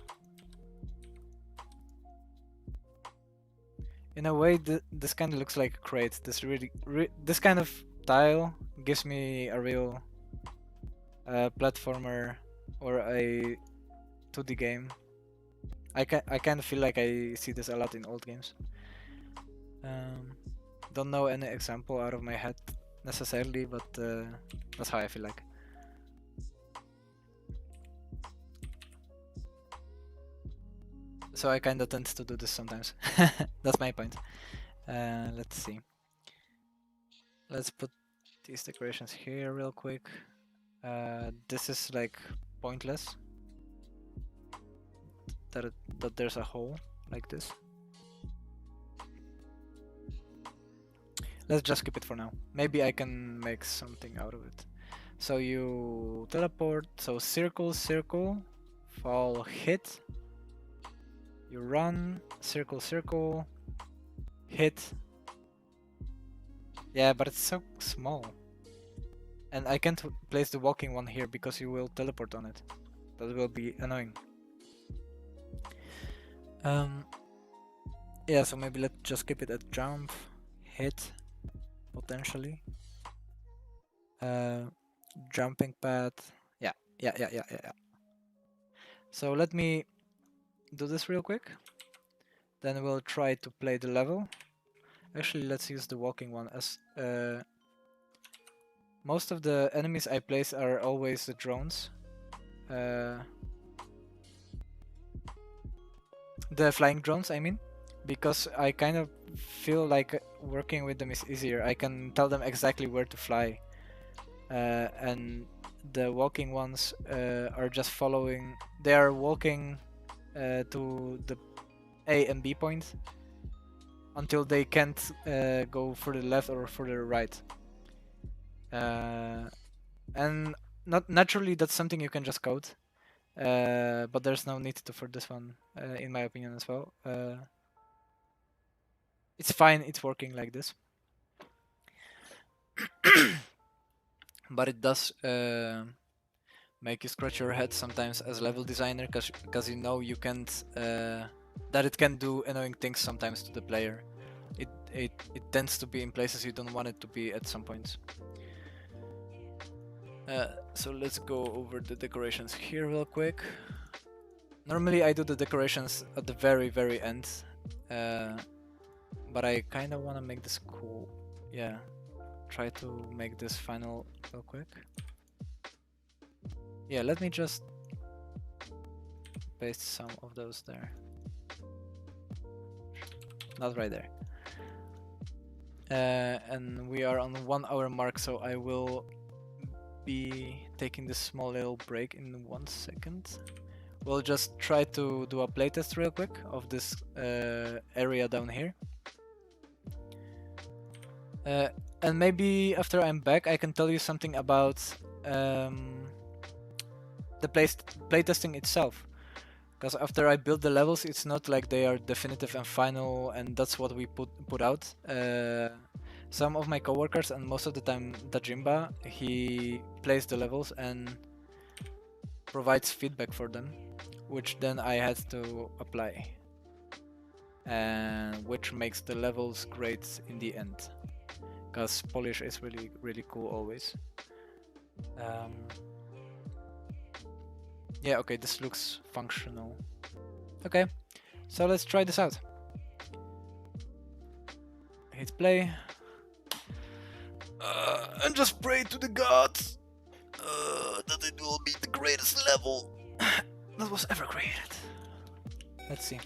In a way, this kind of looks like a crate. This kind of tile gives me a real platformer or a 2D game. I kind of feel like I see this a lot in old games. Don't know any example out of my head necessarily, but that's how I feel like. So I kind of tend to do this sometimes. That's my point. Let's see. Let's put these decorations here real quick. This is like pointless. That there's a hole like this. Let's just keep it for now. Maybe I can make something out of it. So you teleport, so circle, circle, fall, hit. You run, circle, circle, hit. Yeah, but it's so small. And I can't place the walking one here because you will teleport on it. That will be annoying. Yeah, so maybe let's just keep it at jump, hit, potentially. Jumping pad. Yeah. So let me do this real quick. Then we'll try to play the level. Actually, let's use the walking one as most of the enemies I place are always the drones. The flying drones, I mean. Because I kind of feel like working with them is easier. I can tell them exactly where to fly. And the walking ones are just following. They are walking to the A and B point until they can't go for the left or for the right. And not naturally, that's something you can just code. But there's no need to for this one, in my opinion as well. It's fine, it's working like this. But it does make you scratch your head sometimes as level designer, because you know you can't that it can do annoying things sometimes to the player. It tends to be in places you don't want it to be at some points. So let's go over the decorations here real quick. Normally I do the decorations at the very end, but I kind of want to make this cool. Yeah, try to make this final real quick. Yeah, let me just paste some of those there. Not right there. And we are on the 1 hour mark, so I will be taking this small little break in 1 second. We'll just try to do a playtest real quick of this area down here. And maybe after I'm back I can tell you something about the playtesting itself. Because after I build the levels, it's not like they are definitive and final and that's what we put out. Some of my coworkers, and most of the time Dajimba, he plays the levels and provides feedback for them, which then I had to apply, and which makes the levels great in the end. Because polish is really cool always. Yeah, okay, this looks functional. Okay, so let's try this out. Hit play. And just pray to the gods that it will be the greatest level that was ever created. Let's see.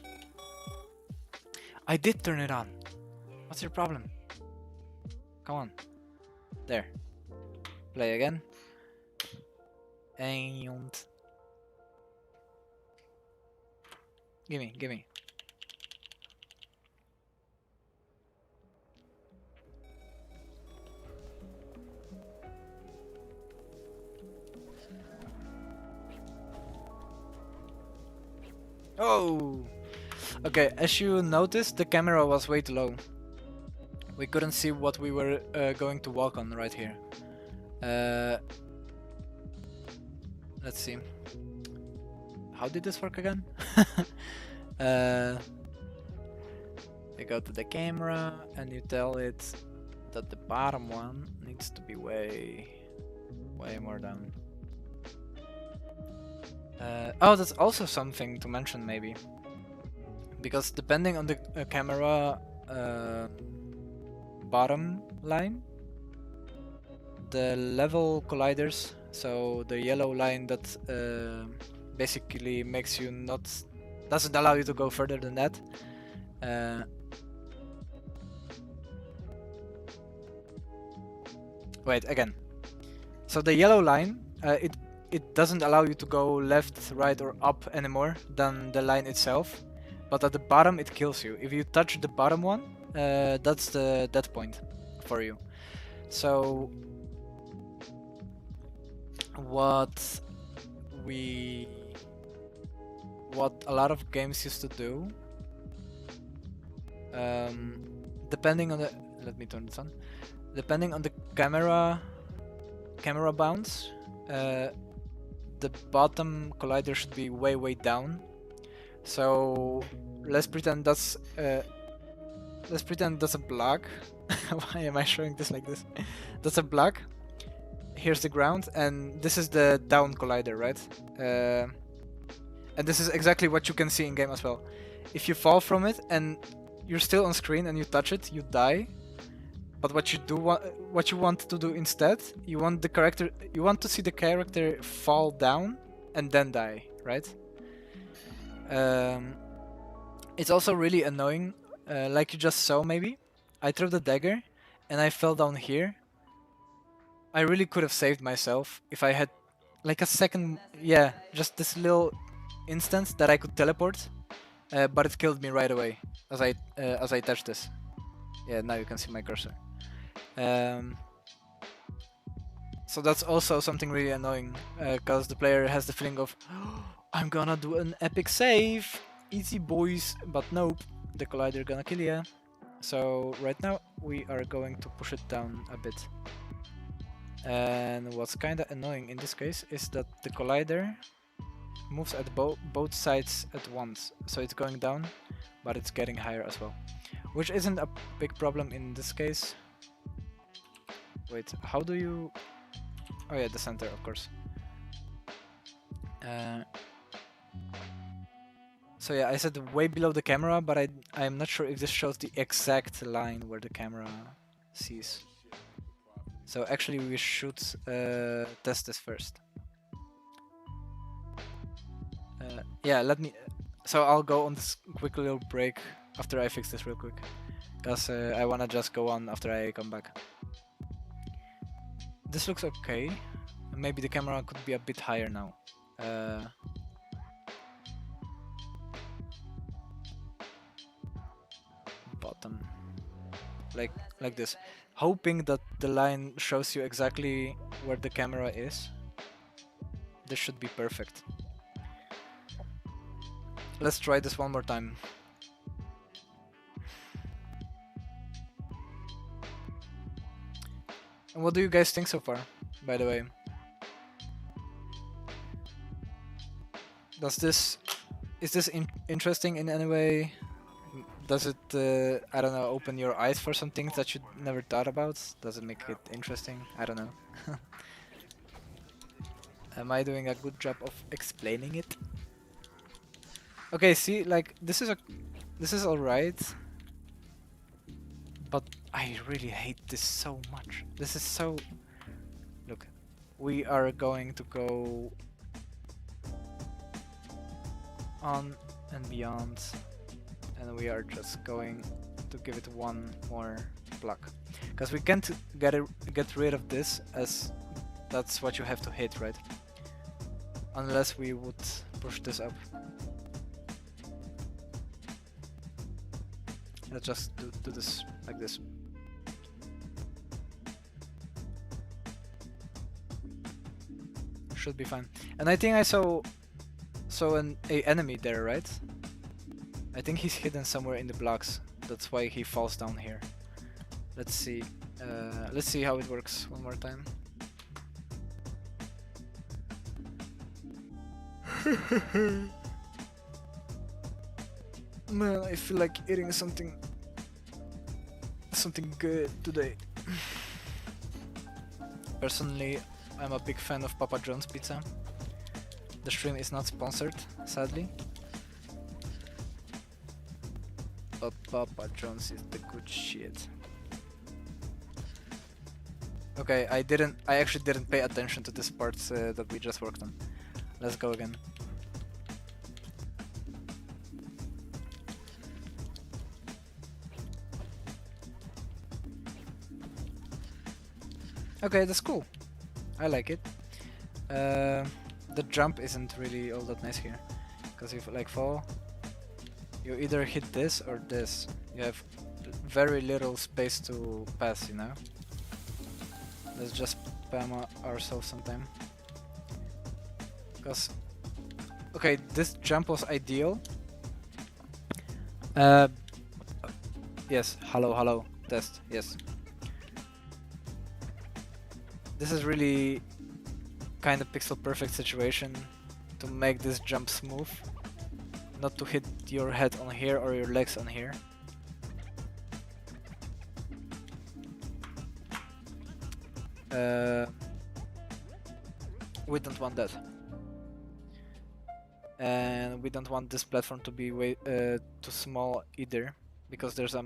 I did turn it on. What's your problem? Come on. There. Play again. And gimme. Oh! Okay, as you noticed, the camera was way too low. We couldn't see what we were going to walk on right here. Let's see. How did this work again? You go to the camera and you tell it that the bottom one needs to be way more down. Oh, that's also something to mention maybe. Because depending on the camera bottom line, the level colliders, so the yellow line that basically makes you doesn't allow you to go further than that. Wait, again. So the yellow line, it doesn't allow you to go left, right or up anymore than the line itself. But at the bottom it kills you. If you touch the bottom one, that's the death point for you. So what a lot of games used to do, depending on the, let me turn this on, depending on the camera bounce, the bottom collider should be way down. So let's pretend that's let's pretend that's a block. Why am I showing this like this? That's a block. Here's the ground, and this is the down collider, right? And this is exactly what you can see in game as well. If you fall from it and you're still on screen and you touch it, you die. But what you want to do instead, you want to see the character fall down and then die, right? It's also really annoying, like you just saw maybe. I threw the dagger and I fell down here. I really could have saved myself if I had like a second, yeah, just this little instance that I could teleport, but it killed me right away as I touched this. Yeah, now you can see my cursor. So that's also something really annoying, because the player has the feeling of, oh, I'm gonna do an epic save, easy boys, but nope, the collider gonna kill ya. So right now we are going to push it down a bit. And what's kinda annoying in this case is that the collider moves at both sides at once, so it's going down, but it's getting higher as well, which isn't a big problem in this case. Wait, how do you... Oh yeah, the center, of course. So yeah, I said way below the camera, but I'm not sure if this shows the exact line where the camera sees. So actually we should test this first. Yeah, let me... So I'll go on this quick little break after I fix this real quick, because I wanna just go on after I come back. This looks okay. Maybe the camera could be a bit higher now. Bottom. Like this. Hoping that the line shows you exactly where the camera is. This should be perfect. Let's try this one more time. And what do you guys think so far, by the way? Is this interesting in any way? Does it, I don't know, open your eyes for some things that you never thought about? Does it make it interesting? I don't know. Am I doing a good job of explaining it? Okay, see, like, this is alright. But I really hate this so much. This is so... Look, we are going to go on and beyond, and we are just going to give it one more block, because we can't get rid of this, as that's what you have to hit, right? Unless we would push this up. Let's just do this like this. Should be fine. And I think I saw an enemy there, right? I think he's hidden somewhere in the blocks. That's why he falls down here. Let's see. Let's see how it works one more time. Man, I feel like eating something good today. Personally, I'm a big fan of Papa John's pizza. The stream is not sponsored, sadly. But Papa John's is the good shit. Okay, I actually didn't pay attention to this part that we just worked on. Let's go again. Okay, that's cool. I like it. The jump isn't really all that nice here, because if you like fall, you either hit this or this. You have very little space to pass, you know? Let's just spam ourselves sometime. Because, okay, this jump was ideal. Yes, hello, test, yes. This is really kind of pixel perfect situation to make this jump smooth. Not to hit your head on here or your legs on here. we don't want that. And we don't want this platform to be way too small either, because there's a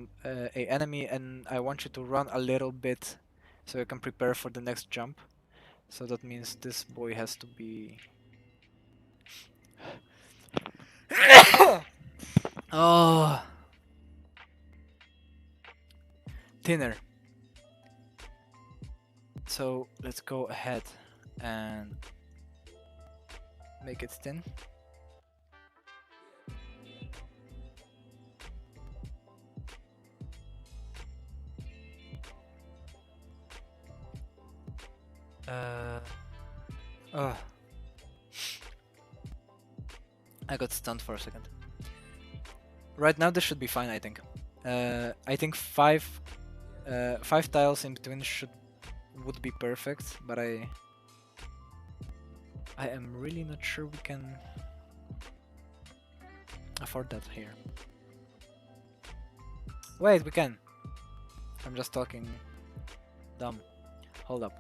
enemy, and I want you to run a little bit so you can prepare for the next jump. So that means this boy has to be oh, thinner. So let's go ahead and make it thin. Oh, I got stunned for a second. Right now this should be fine, I think. I think five tiles in between would be perfect, but I am really not sure we can afford that here. Wait, we can. I'm just talking dumb. Hold up.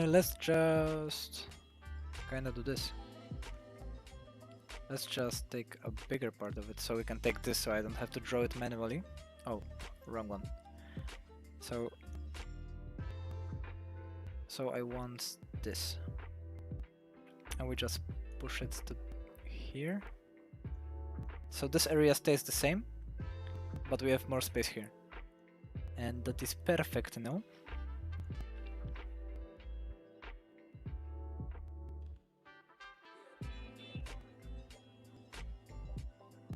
Let's just kinda do this. Let's just take a bigger part of it so we can take this so I don't have to draw it manually. Oh, wrong one. So I want this. And we just push it to here. So this area stays the same, but we have more space here. And that is perfect, no?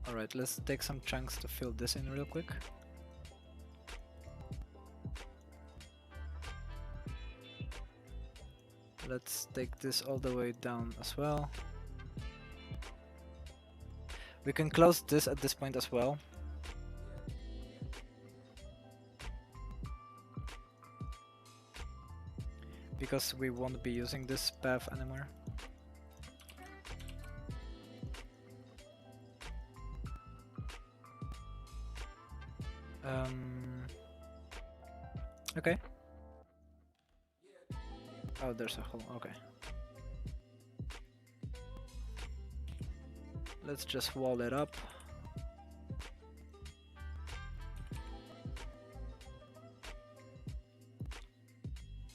Alright, let's take some chunks to fill this in real quick. Let's take this all the way down as well. We can close this at this point as well. Because we won't be using this path anymore. Okay. Oh, there's a hole. Okay. Let's just wall it up.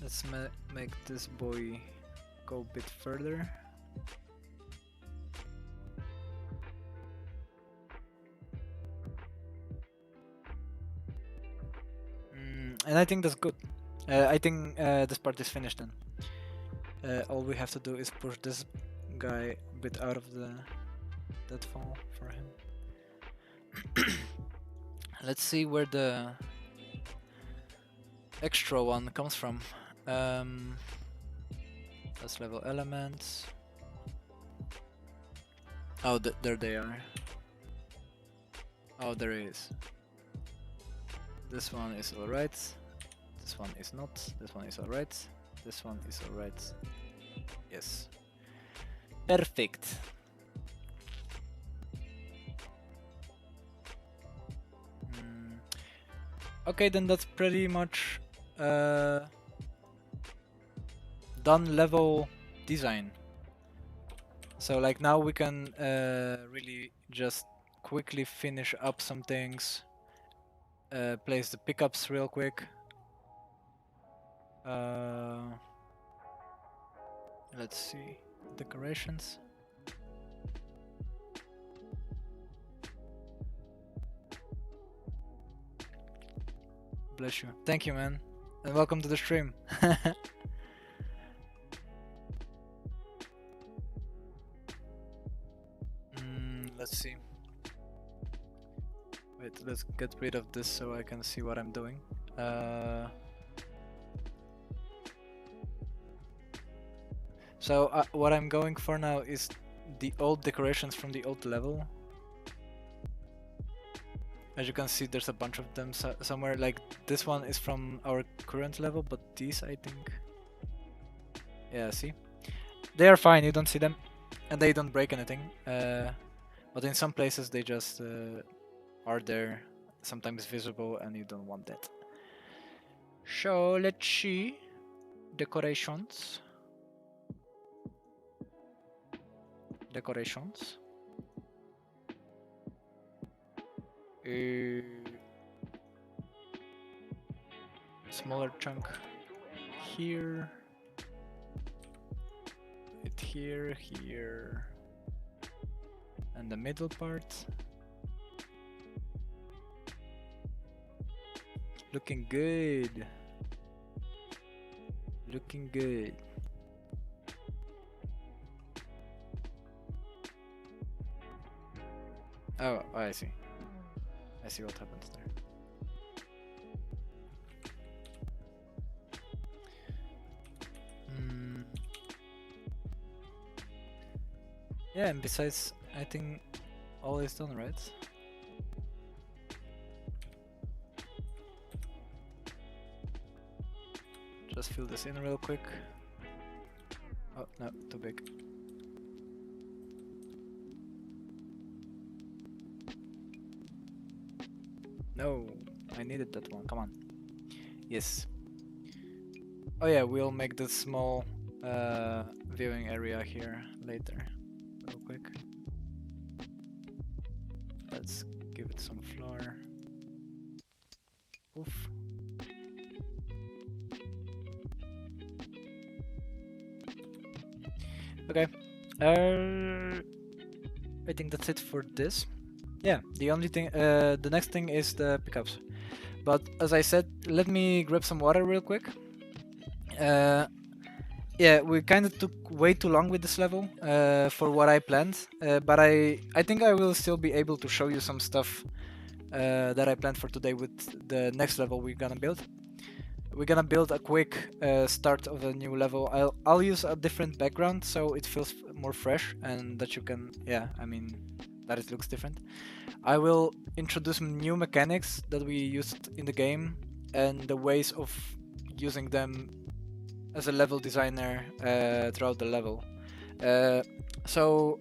Let's make this boy go a bit further. And I think that's good. I think this part is finished then. All we have to do is push this guy a bit out of the deadfall for him. Let's see where the extra one comes from. Let's level elements. Oh, there they are. Oh, there he is. This one is alright. This one is not. This one is alright. This one is alright. Yes. Perfect. Okay, then that's pretty much done level design. So like now we can really just quickly finish up some things. Place the pickups real quick. Let's see, decorations. Bless you. Thank you, man, and welcome to the stream. Let's see. Wait, let's get rid of this so I can see what I'm doing. So what I'm going for now is the old decorations from the old level. As you can see, there's a bunch of them somewhere. Like this one is from our current level, but these, I think, yeah, see, they are fine. You don't see them. and they don't break anything. But in some places they just are there, sometimes visible, and you don't want that. So let's see decorations. Decorations. Smaller chunk here. It here, here, and the middle part. Looking good. Looking good. Oh, I see. I see what happens there. Yeah, and besides, I think all is done, right? Just fill this in real quick. Oh, no, too big. No, I needed that one, come on. Yes. Oh yeah, we'll make the small viewing area here later. Real quick. Let's give it some floor. Oof. Okay. I think that's it for this. Yeah, the only thing, the next thing is the pickups. But as I said, let me grab some water real quick. Yeah, we kind of took way too long with this level for what I planned, but I think I will still be able to show you some stuff that I planned for today with the next level we're gonna build. We're gonna build a quick start of a new level. I'll use a different background so it feels more fresh and that you can, yeah, I mean, that it looks different. I will introduce new mechanics that we used in the game and the ways of using them as a level designer throughout the level. So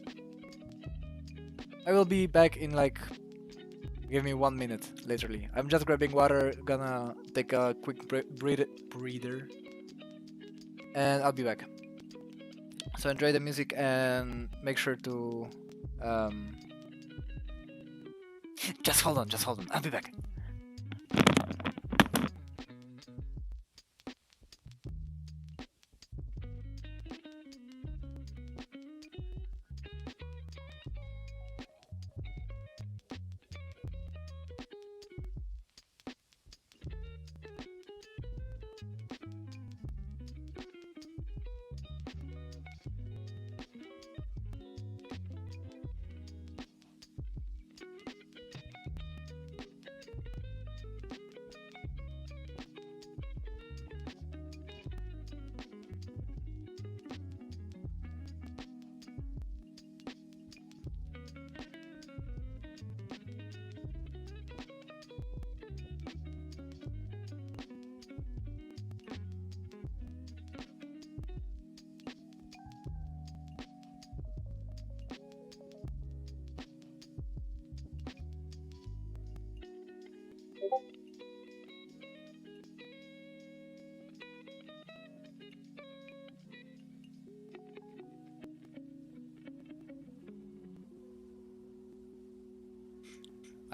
I will be back in like, give me 1 minute, literally. I'm just grabbing water, gonna take a quick breather, and I'll be back. So enjoy the music and make sure to just hold on, I'll be back.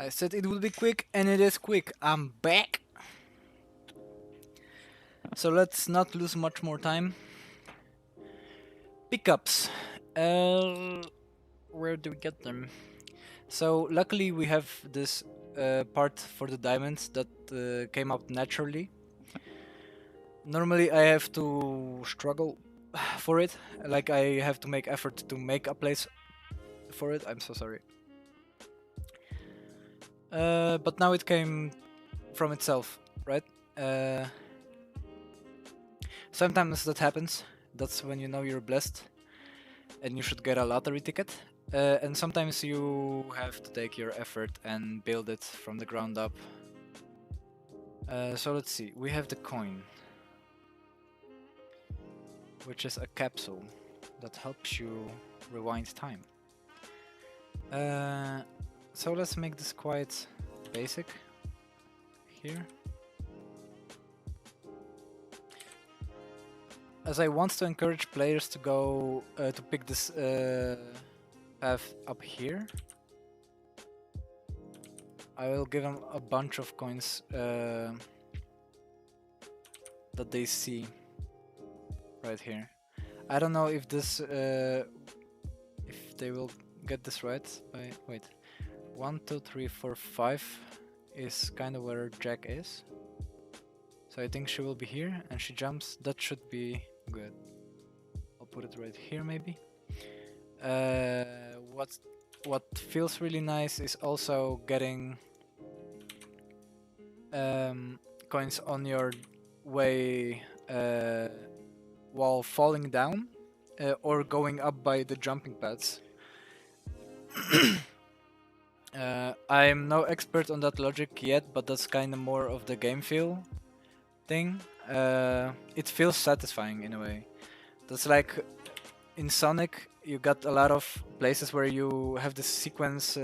I said it would be quick, and it is quick. I'm back. So let's not lose much more time. Pickups. Where do we get them? So luckily we have this part for the diamonds that came out naturally. Normally I have to struggle for it. Like I have to make effort to make a place for it. I'm so sorry. But now it came from itself, right? Sometimes that happens. That's when you know you're blessed and you should get a lottery ticket. And sometimes you have to take your effort and build it from the ground up. So let's see, we have the coin, which is a capsule that helps you rewind time. So let's make this quite basic here. As I want to encourage players to go to pick this path up here, I will give them a bunch of coins that they see right here. I don't know if this if they will get this right. Wait, 1, 2, 3, 4, 5 is kind of where Jack is. So I think she will be here, and she jumps. That should be good. I'll put it right here, maybe. What feels really nice is also getting coins on your way while falling down or going up by the jumping pads. I'm no expert on that logic yet, but that's kind of more of the game feel thing. It feels satisfying in a way. That's like in Sonic, you got a lot of places where you have this sequence,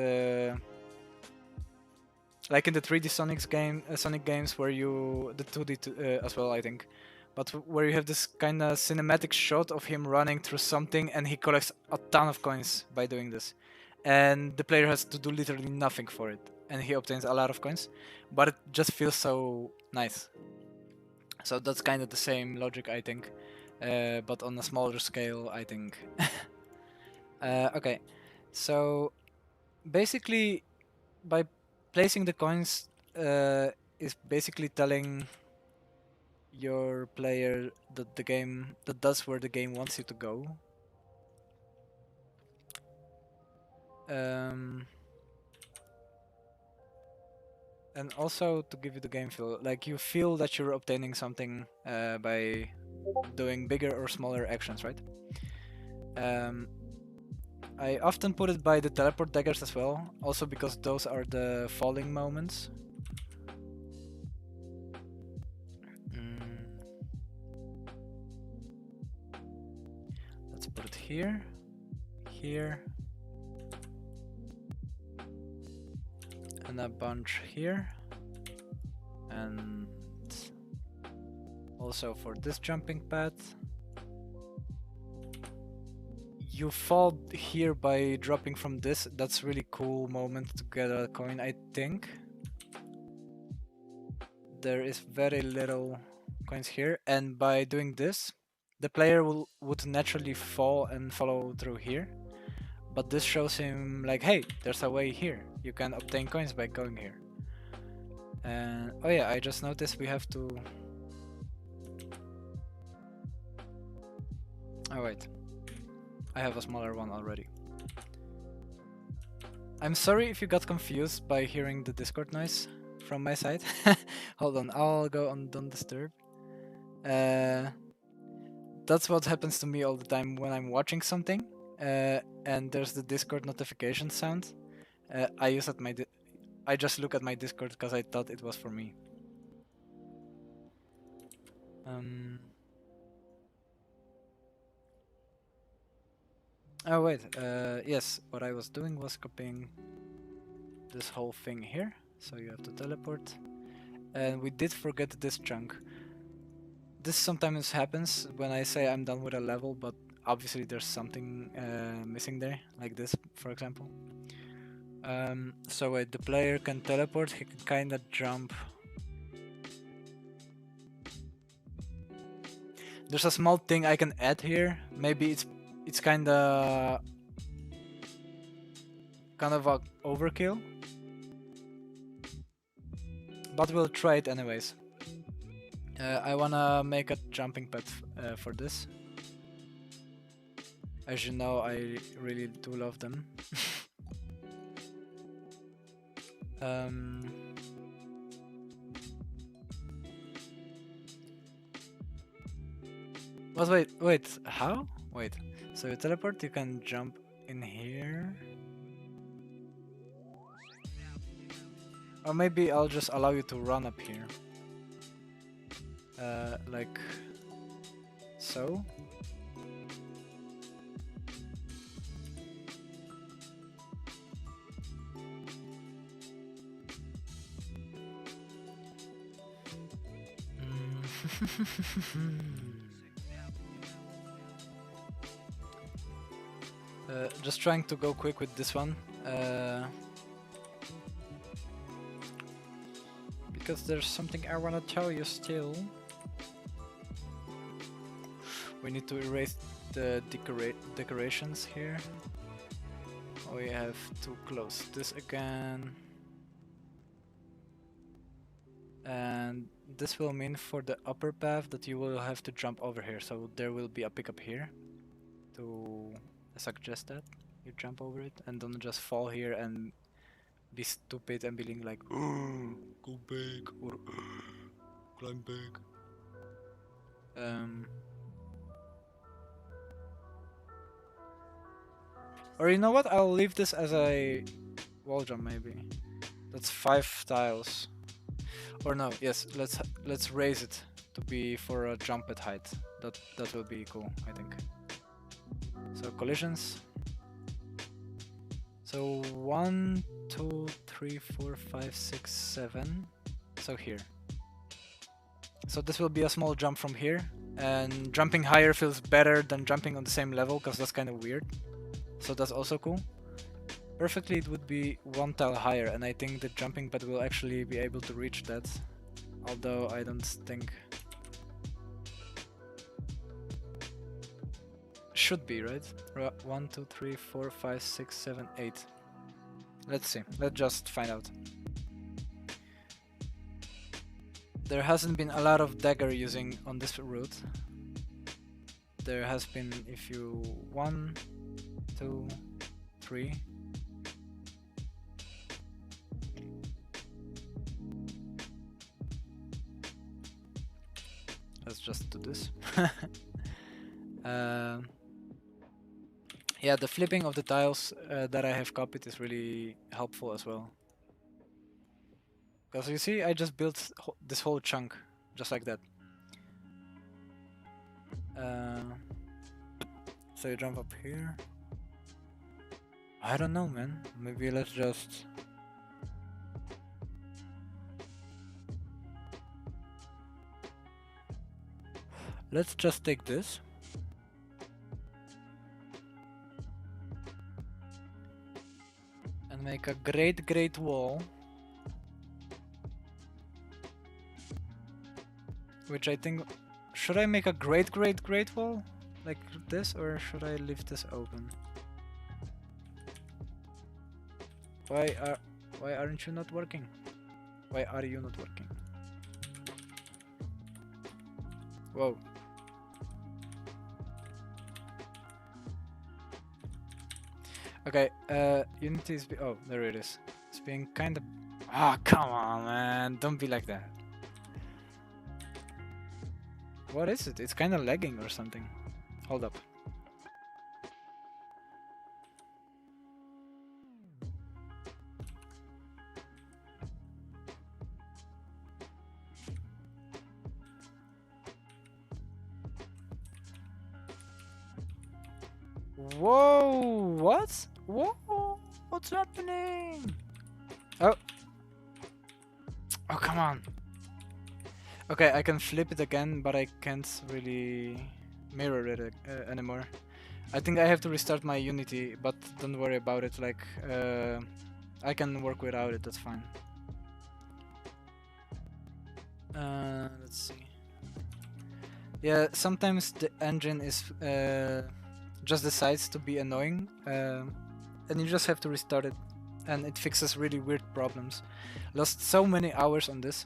like in the 3D Sonic games, where you the 2D as well, I think, but where you have this kind of cinematic shot of him running through something, and he collects a ton of coins by doing this, and the player has to do literally nothing for it, and he obtains a lot of coins, but it just feels so nice. So that's kind of the same logic, I think, but on a smaller scale, I think. Okay, so basically, by placing the coins is basically telling your player that that's where the game wants you to go. And also to give you the game feel, like you feel that you're obtaining something by doing bigger or smaller actions, right? I often put it by the teleport daggers as well, also because those are the falling moments. Let's put it here, here, and a bunch here, and also for this jumping pad. You fall here by dropping from this. That's really cool moment to get a coin, I think. There is very little coins here, and by doing this, the player would naturally fall and follow through here. But this shows him like, hey, there's a way here. You can obtain coins by going here. And oh yeah, I just noticed we have to... Oh wait. I have a smaller one already. I'm sorry if you got confused by hearing the Discord noise from my side. Hold on, I'll go on Don't Disturb. That's what happens to me all the time when I'm watching something, and there's the Discord notification sound. I just look at my Discord because I thought it was for me. Oh wait, yes, what I was doing was copying this whole thing here, so you have to teleport. And we did forget this chunk. This sometimes happens when I say I'm done with a level, but obviously there's something missing there, like this, for example. So wait, the player can teleport, he can kinda jump. There's a small thing I can add here, maybe it's kind of a overkill, but we'll try it anyways. I wanna make a jumping pad for this. As you know, I really do love them. But wait, how? Wait. So you teleport, you can jump in here. Or maybe I'll just allow you to run up here. Like so. Just trying to go quick with this one. Because there's something I wanna tell you still. We need to erase the decorations here. We have to close this again. And this will mean for the upper path that you will have to jump over here. So there will be a pickup here to suggest that you jump over it and don't just fall here and be stupid and being like, go back or climb back. Or you know what? I'll leave this as a wall jump maybe. That's 5 tiles. Or no, yes, let's raise it to be for a jump at height. That will be cool, I think. So collisions. So 1, 2, 3, 4, 5, 6, 7. So here. So this will be a small jump from here, and jumping higher feels better than jumping on the same level, because that's kind of weird. So that's also cool. Perfectly it would be 1 tile higher, and I think the jumping pad will actually be able to reach that. Although I don't think... Should be, right? 1, 2, 3, 4, 5, 6, 7, 8. Let's see. Let's just find out. There hasn't been a lot of dagger using on this route. There has been, if you... 1, 2, 3... Let's just do this. Yeah, the flipping of the tiles that I have copied is really helpful as well. Because you see, I just built this whole chunk, just like that. So you jump up here. I don't know, man. Maybe let's just... Let's just take this. And make a great wall. Which I think... Should I make a great wall? Like this? Or should I leave this open? Why aren't you not working? Why are you not working? Whoa. Okay, Unity is... oh, there it is. It's being kind of... Ah, come on, man. Don't be like that. What is it? It's kind of lagging or something. Hold up. Whoa! What? Whoa! What's happening? Oh! Oh, come on! Okay, I can flip it again, but I can't really mirror it anymore. I think I have to restart my Unity, but don't worry about it. Like, I can work without it. That's fine. Let's see. Yeah, sometimes the engine is just decides to be annoying, and you just have to restart it, and it fixes really weird problems. Lost so many hours on this.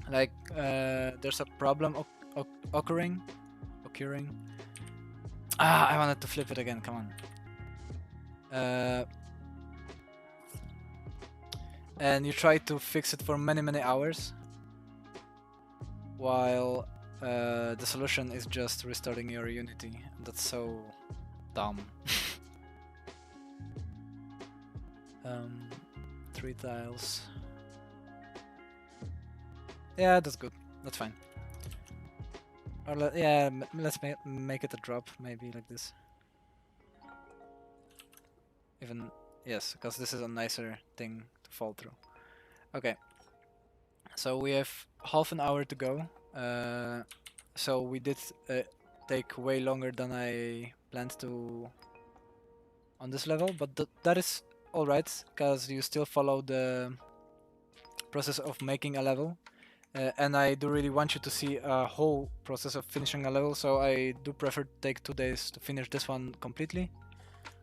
Like, there's a problem occurring. Ah, I wanted to flip it again. Come on. And you try to fix it for many hours, while the solution is just restarting your Unity. That's so dumb. 3 tiles. Yeah, that's good. That's fine. Or yeah, let's make it a drop, maybe like this. Even yes, because this is a nicer thing to fall through. Okay. So we have half an hour to go. So we did take way longer than I planned to on this level, but that is alright, because you still follow the process of making a level. And I do really want you to see a whole process of finishing a level, so I do prefer to take 2 days to finish this one completely,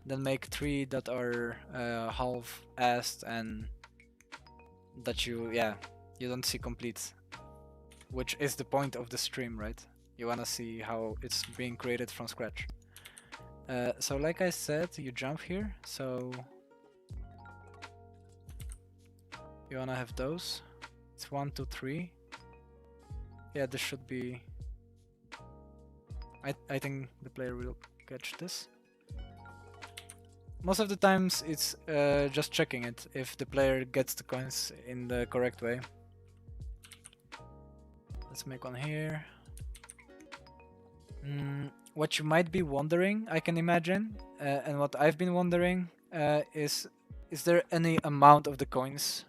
then make 3 that are half-assed and that you don't see complete, which is the point of the stream, right? You wanna see how it's being created from scratch. So like I said, you jump here, so you wanna have those. It's 1, 2, 3. Yeah, this should be... I think the player will catch this. Most of the times it's just checking it if the player gets the coins in the correct way. Let's make one here. What you might be wondering, I can imagine, and what I've been wondering is there any amount of the coins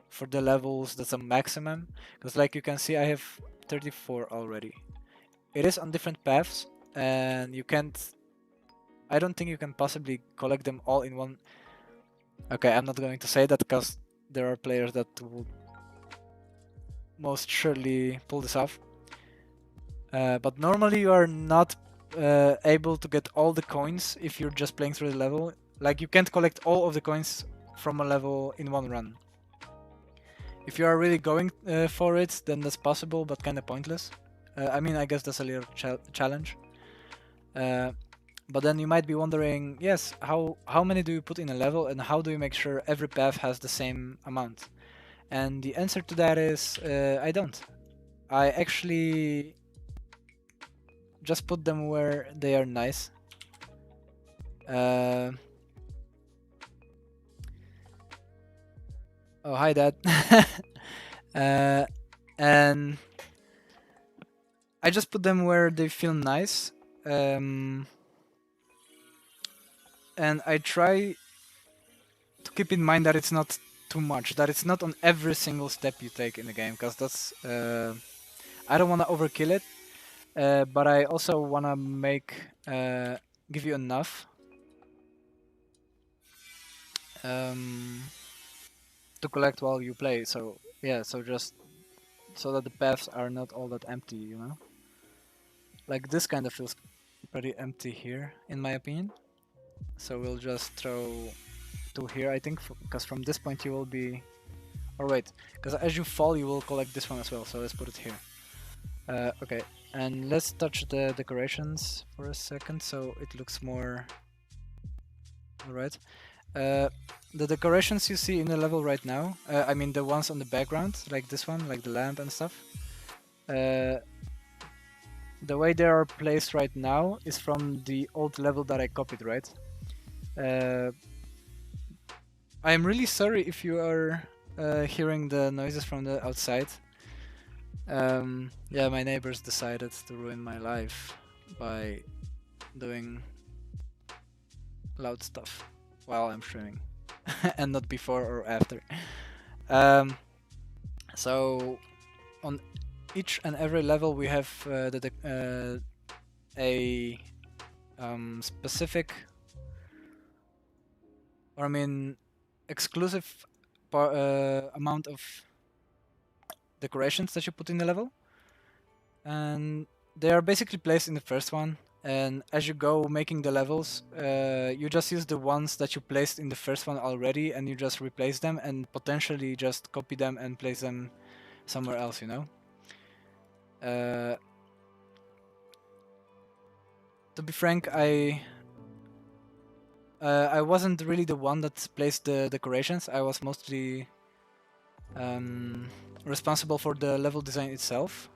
for the levels that's a maximum? Because like you can see, I have 34 already. It is on different paths, and you can't... I don't think you can possibly collect them all in one... Okay, I'm not going to say that because there are players that will most surely pull this off. But normally you are not able to get all the coins if you're just playing through the level. Like, you can't collect all of the coins from a level in one run. If you are really going for it, then that's possible, but kind of pointless. I mean, I guess that's a little challenge. But then you might be wondering, yes, how many do you put in a level, and how do you make sure every path has the same amount? And the answer to that is, I don't. I actually just put them where they are nice. Oh, hi, Dad. And I just put them where they feel nice. And I try to keep in mind that it's not too much, that it's not on every single step you take in the game, because that's... I don't want to overkill it, but I also want to give you enough to collect while you play. So yeah, so just so that the paths are not all that empty, you know? Like, this kind of feels pretty empty here, in my opinion. So we'll just throw 2 here, I think, because from this point you will be... Or wait, because as you fall you will collect this one as well, so let's put it here. Okay, and let's touch the decorations for a second so it looks more... Alright. The decorations you see in the level right now, I mean the ones on the background, like this one, like the lamp and stuff, the way they are placed right now is from the old level that I copied, right? I'm really sorry if you are hearing the noises from the outside. Yeah, my neighbors decided to ruin my life by doing loud stuff while I'm streaming. And not before or after. So on each and every level we have a specific, or I mean exclusive amount of decorations that you put in the level, and they are basically placed in the first one. And as you go making the levels, you just use the ones that you placed in the first one already, and you just replace them and potentially just copy them and place them somewhere else, you know? To be frank, I wasn't really the one that placed the decorations. I was mostly responsible for the level design itself.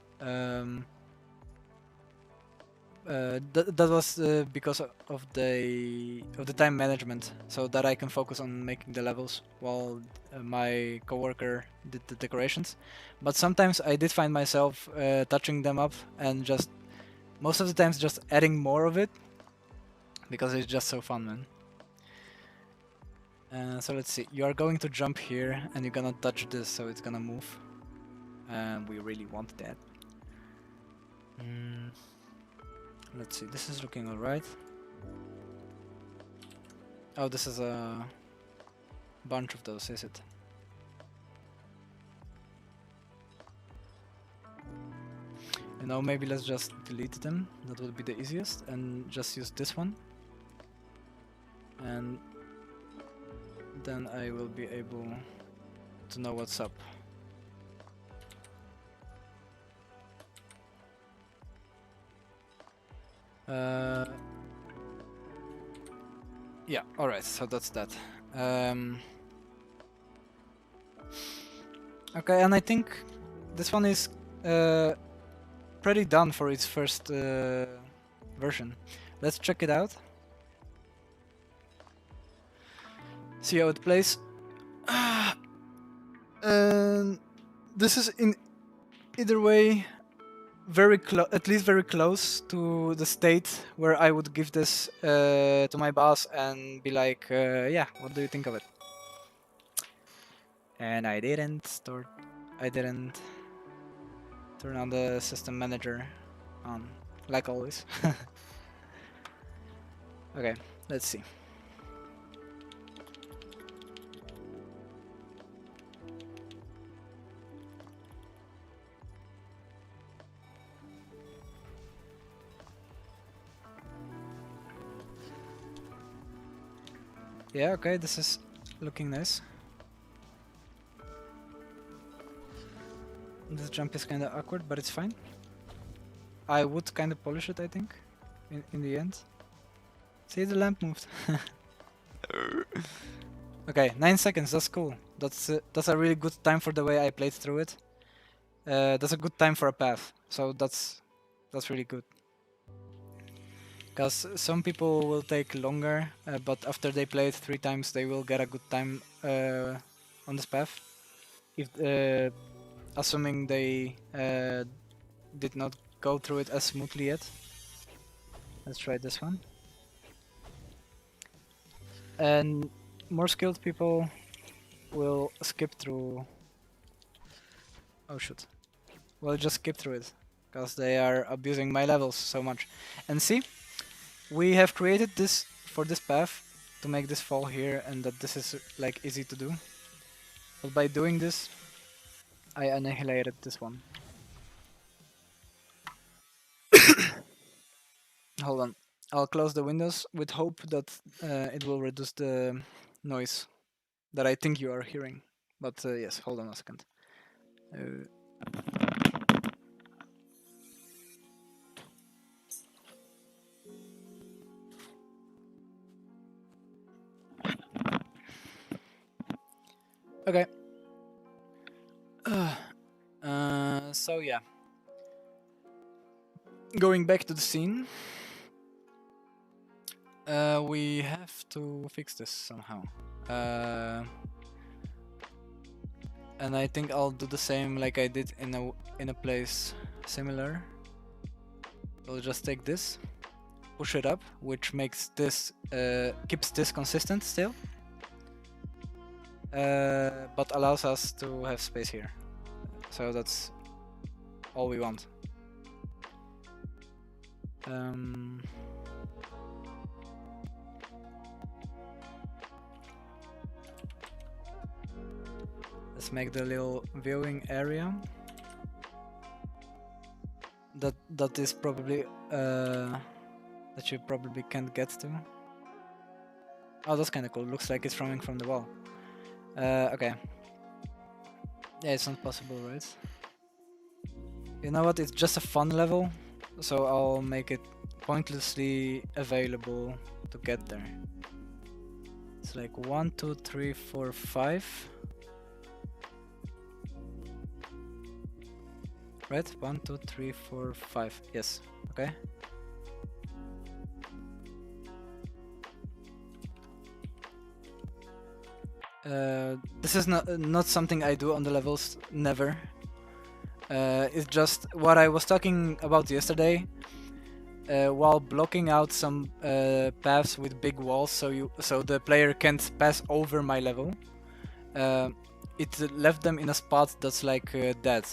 That was because of the time management, so that I can focus on making the levels while my coworker did the decorations. But sometimes I did find myself touching them up and just most of the times just adding more of it because it's just so fun, man. So let's see, you are going to jump here and you're gonna touch this, so it's gonna move. We really want that. Let's see, this is looking alright. Oh, this is a bunch of those, is it? You know, maybe let's just delete them. That would be the easiest, and just use this one. And then I will be able to know what's up. Yeah, alright, so that's that. Okay, and I think this one is pretty done for its first version. Let's check it out. See how it plays. And this is in either way very at least very close to the state where I would give this to my boss and be like, yeah, what do you think of it? And I didn't turn on the system manager on, like always. Okay, let's see. Yeah, okay, this is looking nice. This jump is kinda awkward, but it's fine. I would kinda polish it, I think, in the end. See, the lamp moved. Okay, 9 seconds, that's cool. That's a really good time for the way I played through it. That's a good time for a path, so that's really good. Because some people will take longer, but after they play it 3 times, they will get a good time on this path. If assuming they did not go through it as smoothly yet. Let's try this one. And more skilled people will skip through. Oh shoot! Well, just skip through it because they are abusing my levels so much. And see. We have created this for this path to make this fall here and that this is like easy to do. But by doing this, I annihilated this one. Hold on. I'll close the windows with hope that it will reduce the noise that I think you are hearing. But yes, hold on a second. Okay. So yeah. Going back to the scene. We have to fix this somehow. And I think I'll do the same like I did in a place similar. I'll just take this, push it up, which makes this keeps this consistent still. But allows us to have space here. So that's all we want. Let's make the little viewing area. That is probably that you probably can't get to. Oh, that's kind of cool. Looks like it's coming from the wall. Okay. Yeah, it's not possible, right? You know what? It's just a fun level, so I'll make it pointlessly available to get there. It's like 1, 2, 3, 4, 5. Right? 1, 2, 3, 4, 5. Yes. Okay. This is not something I do on the levels. Never. It's just what I was talking about yesterday. While blocking out some paths with big walls, so the player can't pass over my level. It left them in a spot that's like dead.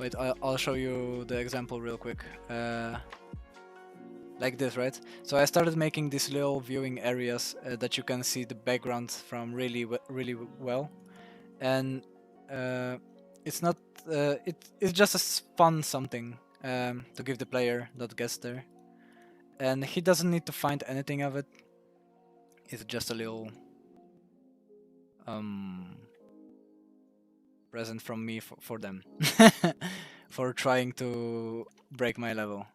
Wait, I'll show you the example real quick. Like this, right? So I started making these little viewing areas that you can see the background from really well, and it's not it's just a fun something to give the player that gets there, and he doesn't need to find anything of it. It's just a little present from me for them for trying to break my level.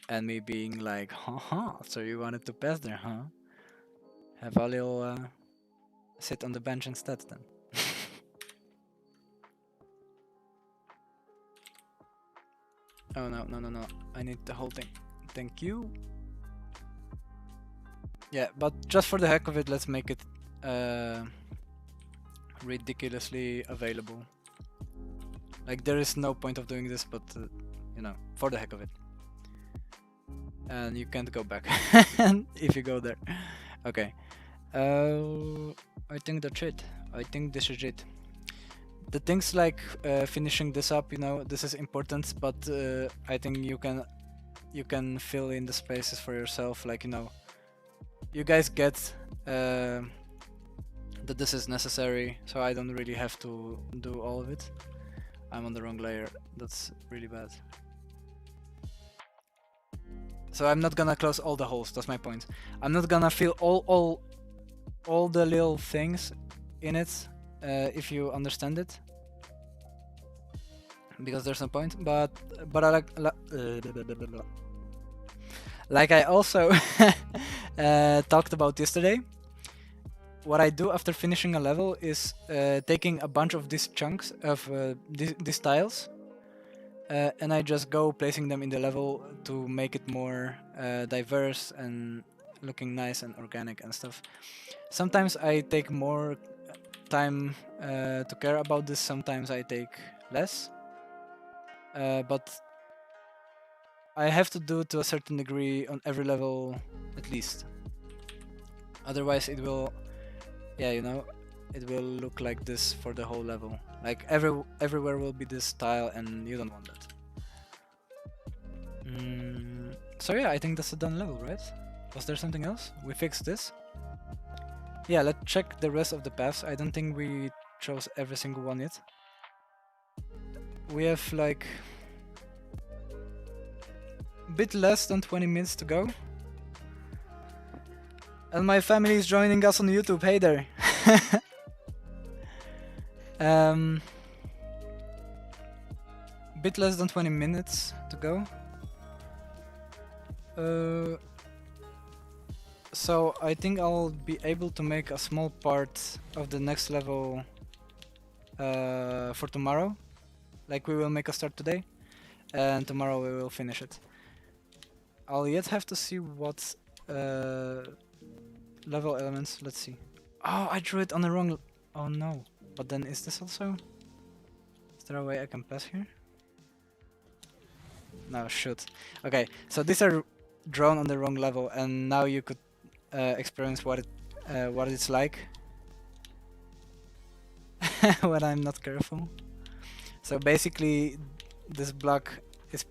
And me being like, haha, so you wanted to pass there, huh? Have a little sit on the bench instead then. Oh no, I need the whole thing. Thank you. Yeah, but just for the heck of it, let's make it ridiculously available. Like, there is no point of doing this, but you know, for the heck of it. And you can't go back if you go there. Okay. I think that's it. I think this is it. The things like finishing this up, you know, this is important, but I think you can fill in the spaces for yourself. Like, you know, you guys get that this is necessary, so I don't really have to do all of it. I'm on the wrong layer. That's really bad. So I'm not gonna close all the holes. That's my point. I'm not gonna fill all the little things in it, if you understand it, because there's no point. But I like I also talked about yesterday. What I do after finishing a level is taking a bunch of these chunks of these tiles. And I just go placing them in the level to make it more diverse and looking nice and organic and stuff. Sometimes I take more time to care about this, sometimes I take less. But I have to do it to a certain degree on every level at least. Otherwise it will, yeah, you know, it will look like this for the whole level. Like everywhere will be this style, and you don't want that. So yeah, I think that's a done level, right? Was there something else? We fixed this. Yeah, let's check the rest of the paths. I don't think we chose every single one yet. We have like a bit less than 20 minutes to go. And my family is joining us on YouTube. Hey there. Bit less than 20 minutes to go. So I think I'll be able to make a small part of the next level for tomorrow. Like, we will make a start today, and tomorrow we will finish it. I'll yet have to see what level elements. Let's see. Oh, I drew it on the wrong. Oh no. But then is this also? Is there a way I can pass here? No, shoot. Okay, so these are drawn on the wrong level, and now you could experience what it's like when I'm not careful. So basically, this block is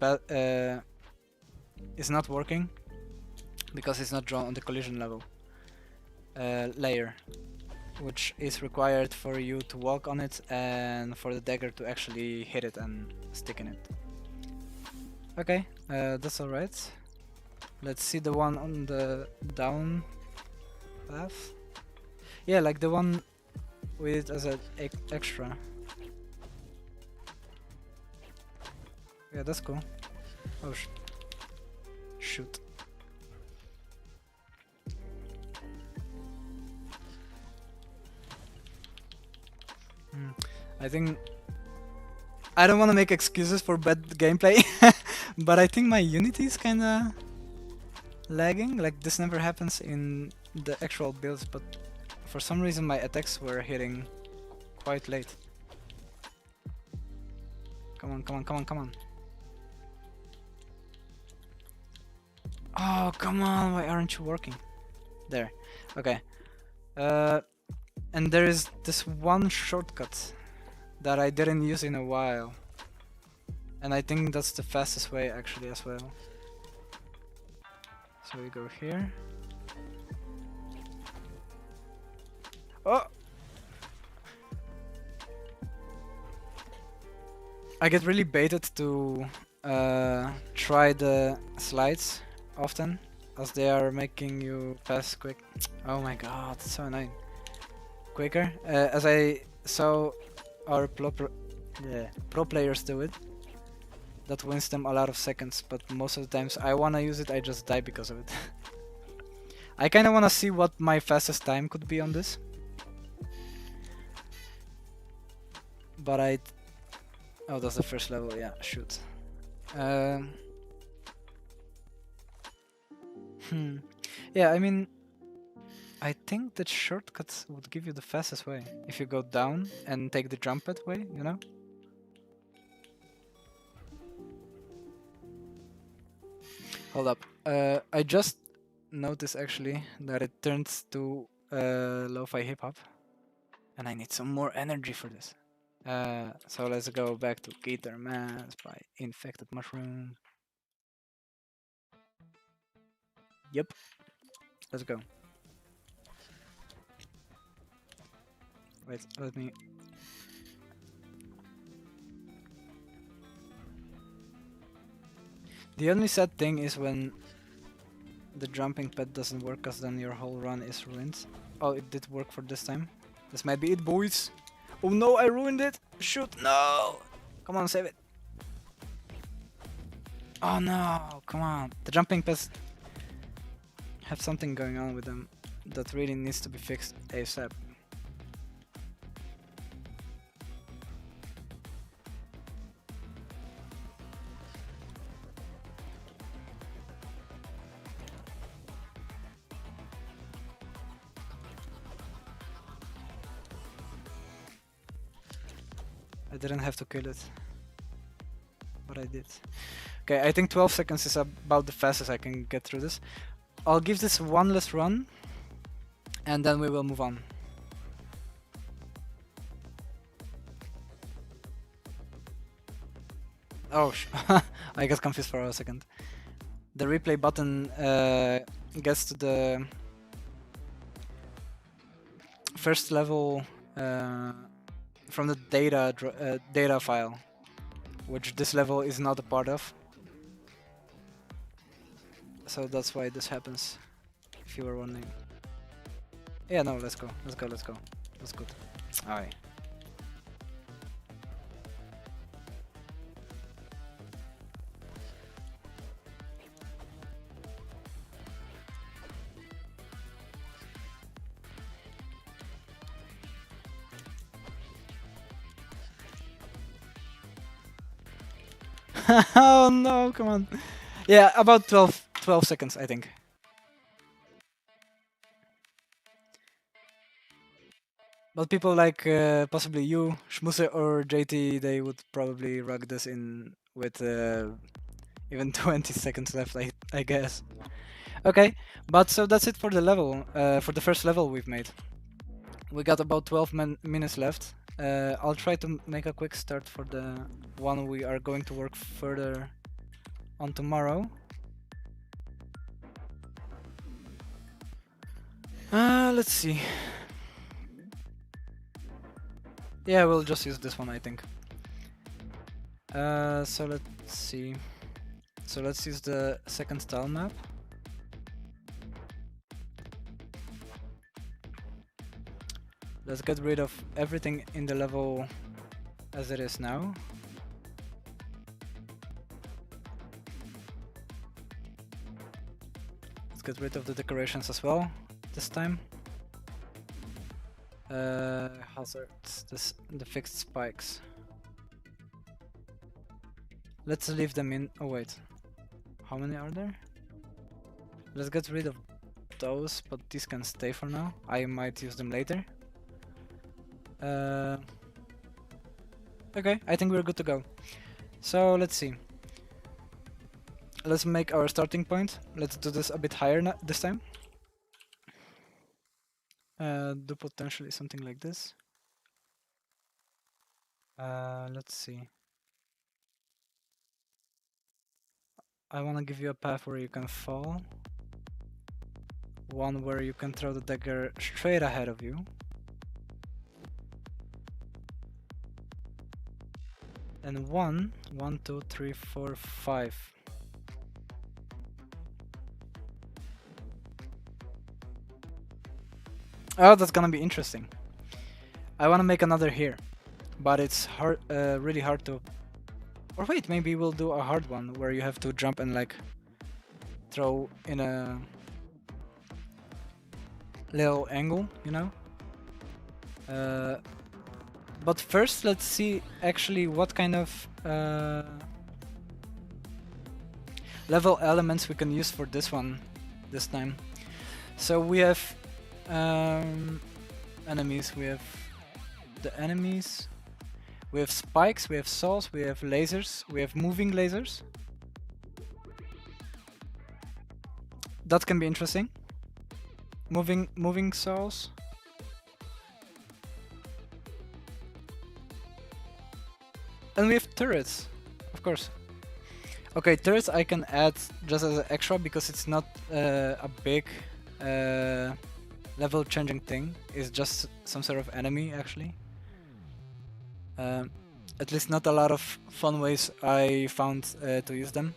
not working because it's not drawn on the collision level layer, which is required for you to walk on it and for the dagger to actually hit it and stick in it. Okay, that's alright. Let's see the one on the down path. Yeah, like the one with it as an extra. Yeah, that's cool. Oh, shoot. I think I don't want to make excuses for bad gameplay, but I think my Unity is kinda lagging. Like, this never happens in the actual builds, but for some reason my attacks were hitting quite late. Come on, come on, come on, come on. Oh, come on, why aren't you working? There. Okay. And there is this one shortcut that I didn't use in a while. And I think that's the fastest way actually as well. So we go here. Oh! I get really baited to try the slides often, as they are making you pass quick. Oh my god, it's so annoying. Quicker, as I saw our pro players do it. That wins them a lot of seconds, but most of the times I wanna use it, I just die because of it. I kinda wanna see what my fastest time could be on this. But oh, that's the first level, yeah, shoot. Yeah, I mean, I think that shortcuts would give you the fastest way. If you go down and take the jump pad way, you know? Hold up. I just noticed actually that it turns to lo-fi hip-hop. And I need some more energy for this. So let's go back to Guitar Mass by Infected Mushroom. Yep. Let's go. Wait, let me... The only sad thing is when the jumping pad doesn't work, cause then your whole run is ruined. Oh, it did work for this time. This might be it, boys. Oh no, I ruined it. Shoot, no. Come on, save it. Oh no, come on. The jumping pads have something going on with them that really needs to be fixed ASAP. I didn't have to kill it, but I did. Okay, I think 12 seconds is about the fastest I can get through this. I'll give this one last run, and then we will move on. Oh, I got confused for a second. The replay button gets to the first level from the data file, which this level is not a part of. So that's why this happens, if you were wondering. Yeah, no, let's go. That's good. Alright. Oh no, come on. Yeah, about 12 seconds, I think. But people like possibly you, Schmuse or JT, they would probably rug this in with even 20 seconds left, I guess. Okay, but so that's it for the level, for the first level we've made. We got about 12 minutes left. I'll try to make a quick start for the one we are going to work further on tomorrow. Let's see. Yeah, we'll just use this one, I think. So let's see. So let's use the second tile map. Let's get rid of everything in the level as it is now. Let's get rid of the decorations as well this time. Hazards, the fixed spikes. Let's leave them in. Oh wait, how many are there? Let's get rid of those, but these can stay for now. I might use them later. Okay, I think we're good to go. So let's see. Let's make our starting point. Let's do this a bit higher this time. Do potentially something like this. Let's see. I want to give you a path where you can fall. One where you can throw the dagger straight ahead of you. And one, 2, 3, 4, 5. Oh, that's gonna be interesting. I want to make another here, but it's hard, really hard to. Or wait, maybe we'll do a hard one where you have to jump and like throw in a little angle, you know. But first, let's see actually what kind of level elements we can use for this one this time. So we have enemies, we have the enemies, we have spikes, we have saws, we have lasers, we have moving lasers. That can be interesting. Moving saws. And we have turrets, of course. Okay, turrets I can add just as an extra because it's not a big level changing thing. It's just some sort of enemy actually. At least not a lot of fun ways I found to use them.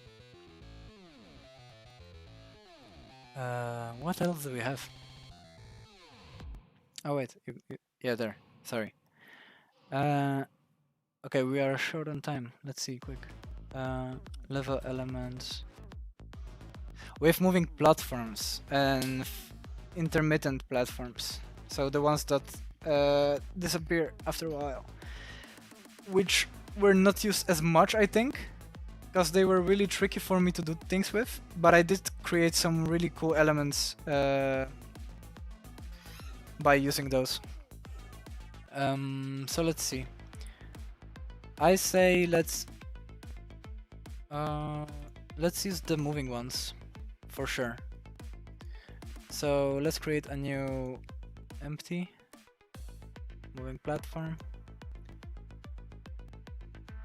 What else do we have? Oh wait, yeah, there. Sorry. Okay, we are short on time. Let's see, quick. Level elements. We have moving platforms and intermittent platforms. So the ones that disappear after a while. Which were not used as much, I think. Because they were really tricky for me to do things with. But I did create some really cool elements by using those. So let's see. I say let's use the moving ones for sure. So let's create a new empty moving platform.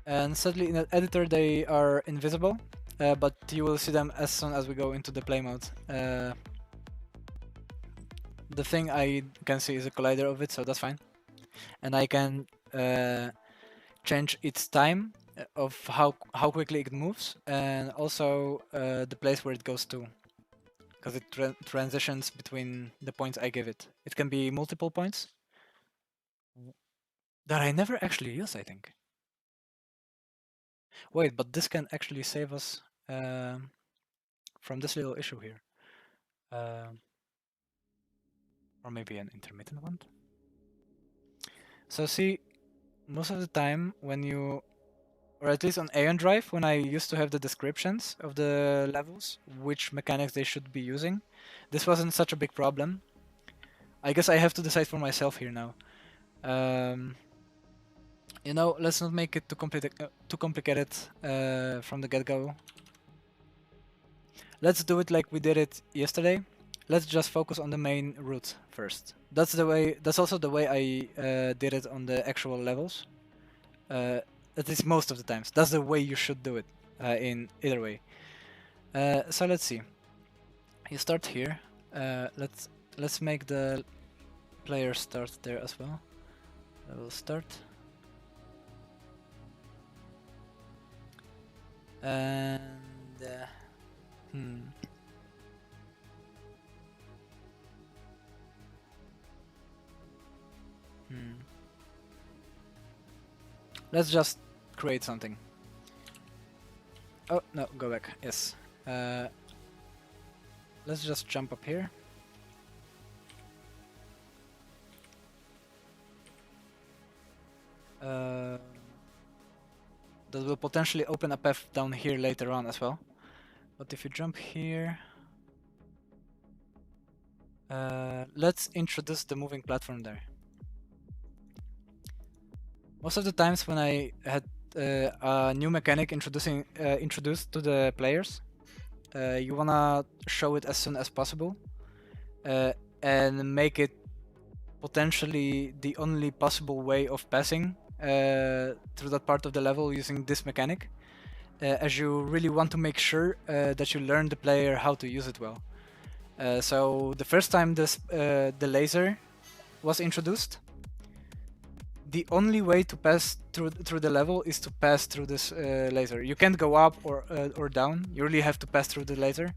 And sadly in the editor they are invisible, but you will see them as soon as we go into the play mode. The thing I can see is a collider of it, so that's fine. And I can change its time of how quickly it moves, and also the place where it goes to, because it transitions between the points I give it. It can be multiple points that I never actually use, I think. Wait, but this can actually save us from this little issue here. Or maybe an intermittent one. So see, most of the time when you, or at least on Aeon Drive, when I used to have the descriptions of the levels, which mechanics they should be using, this wasn't such a big problem. I guess I have to decide for myself here now. You know, let's not make it too complicated from the get-go. Let's do it like we did it yesterday. Let's just focus on the main route first. That's the way. That's also the way I did it on the actual levels. At least most of the times. That's the way you should do it in either way. So let's see. You start here. Let's make the player start there as well. Level start. And let's just create something. Oh no, go back. Yes. Let's just jump up here. That will potentially open a path down here later on as well. But if you jump here, let's introduce the moving platform there. Most of the times when I had a new mechanic introduced to the players, you wanna show it as soon as possible and make it potentially the only possible way of passing through that part of the level using this mechanic. as you really want to make sure that you learn the player how to use it well. So the first time the laser was introduced, the only way to pass through the level is to pass through this laser. You can't go up or down. You really have to pass through the laser.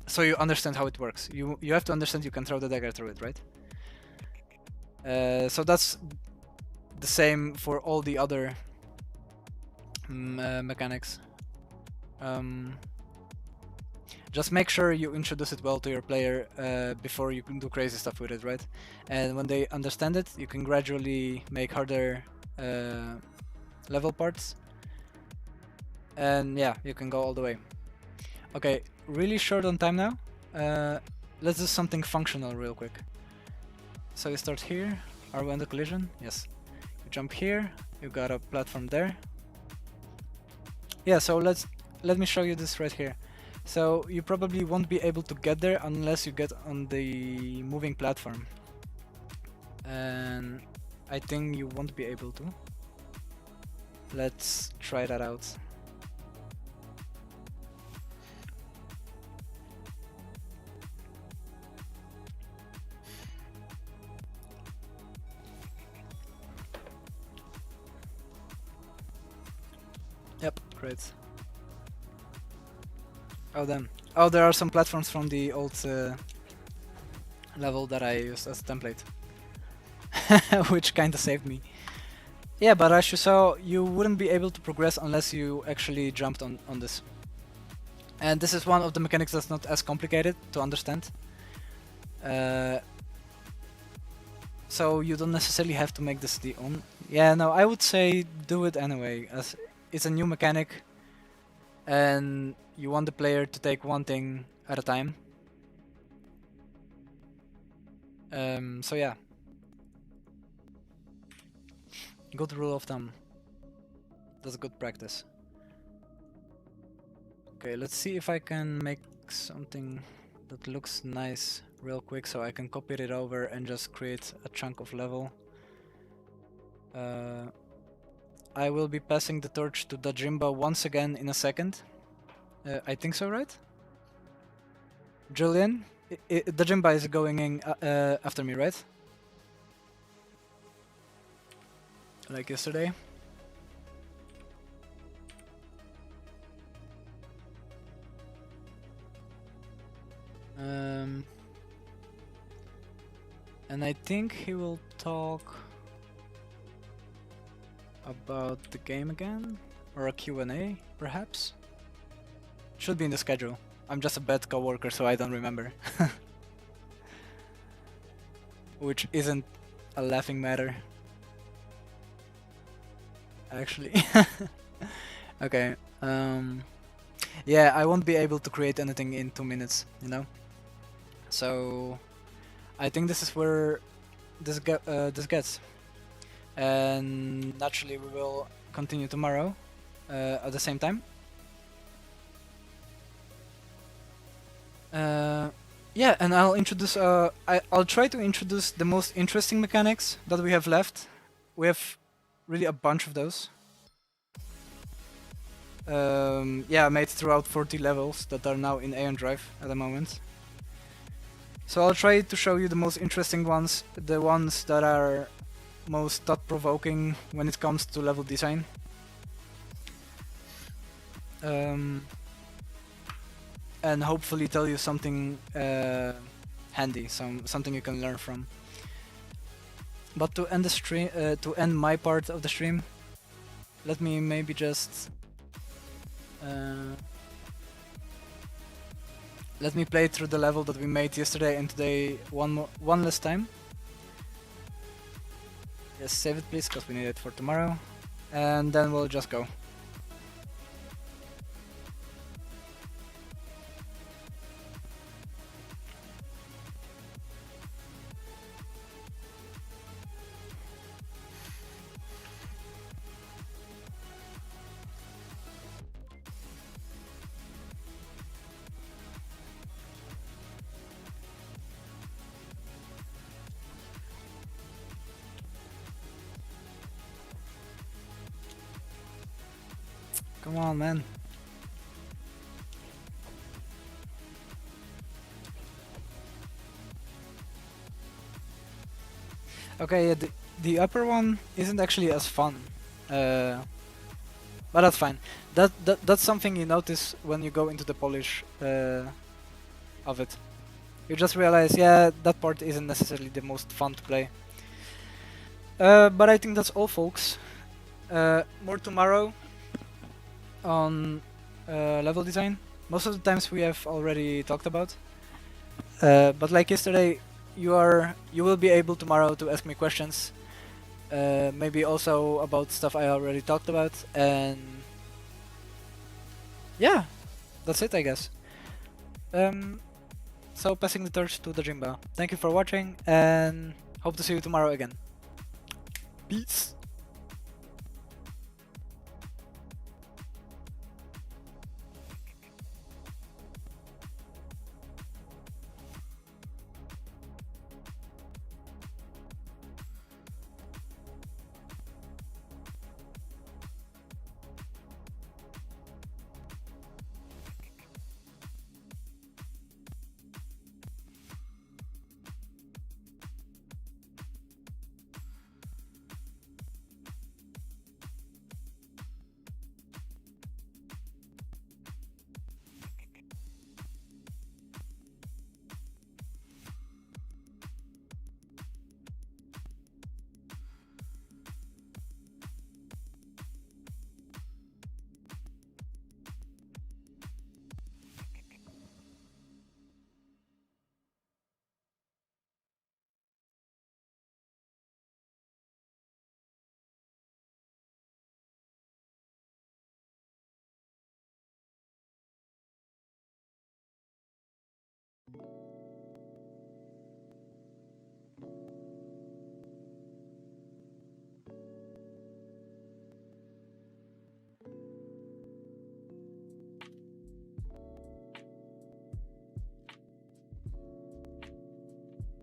So you understand how it works. You have to understand you can throw the dagger through it, right? So that's the same for all the other mechanics. Just make sure you introduce it well to your player before you can do crazy stuff with it, right? And when they understand it, you can gradually make harder level parts. And yeah, you can go all the way. Okay, really short on time now. Let's do something functional real quick. So you start here. Are we on the collision? Yes. You jump here. You got a platform there. Yeah, so let me show you this right here. So you probably won't be able to get there unless you get on the moving platform. And I think you won't be able to. Let's try that out. Yep, great. Oh damn. Oh, there are some platforms from the old level that I used as a template. Which kinda saved me. Yeah, but as you saw, you wouldn't be able to progress unless you actually jumped on this. And this is one of the mechanics that's not as complicated to understand. So you don't necessarily have to make this the own. Yeah, no, I would say do it anyway, as it's a new mechanic and you want the player to take one thing at a time. So yeah. Good rule of thumb. That's a good practice. Okay, let's see if I can make something that looks nice real quick so I can copy it over and just create a chunk of level. I will be passing the torch to Dajimba once again in a second. I think so, right? Julian? Dajimba is going in after me, right? Like yesterday. And I think he will talk about the game again, or a Q&A, perhaps? Should be in the schedule. I'm just a bad coworker, so I don't remember. Which isn't a laughing matter. Actually. Okay. Yeah, I won't be able to create anything in 2 minutes, you know? So I think this is where this gets. And naturally we will continue tomorrow at the same time. Yeah, and I'll introduce I'll try to introduce the most interesting mechanics that we have left. We have really a bunch of those. Yeah, made throughout 40 levels that are now in Aeon Drive at the moment. So I'll try to show you the most interesting ones, the ones that are most thought-provoking when it comes to level design. And hopefully tell you something handy, something you can learn from. But to end the stream, to end my part of the stream, let me maybe just let me play through the level that we made yesterday and today one last time. Yes, save it please, because we need it for tomorrow, and then we'll just go. Come on, man. Okay, yeah, the upper one isn't actually as fun, but that's fine. That's something you notice when you go into the polish of it. You just realize, yeah, that part isn't necessarily the most fun to play. But I think that's all, folks. More tomorrow on level design. Most of the times we have already talked about. But like yesterday, you will be able tomorrow to ask me questions. Maybe also about stuff I already talked about, and yeah, that's it, I guess. So passing the torch to the Jimba. Thank you for watching, and hope to see you tomorrow again. Peace.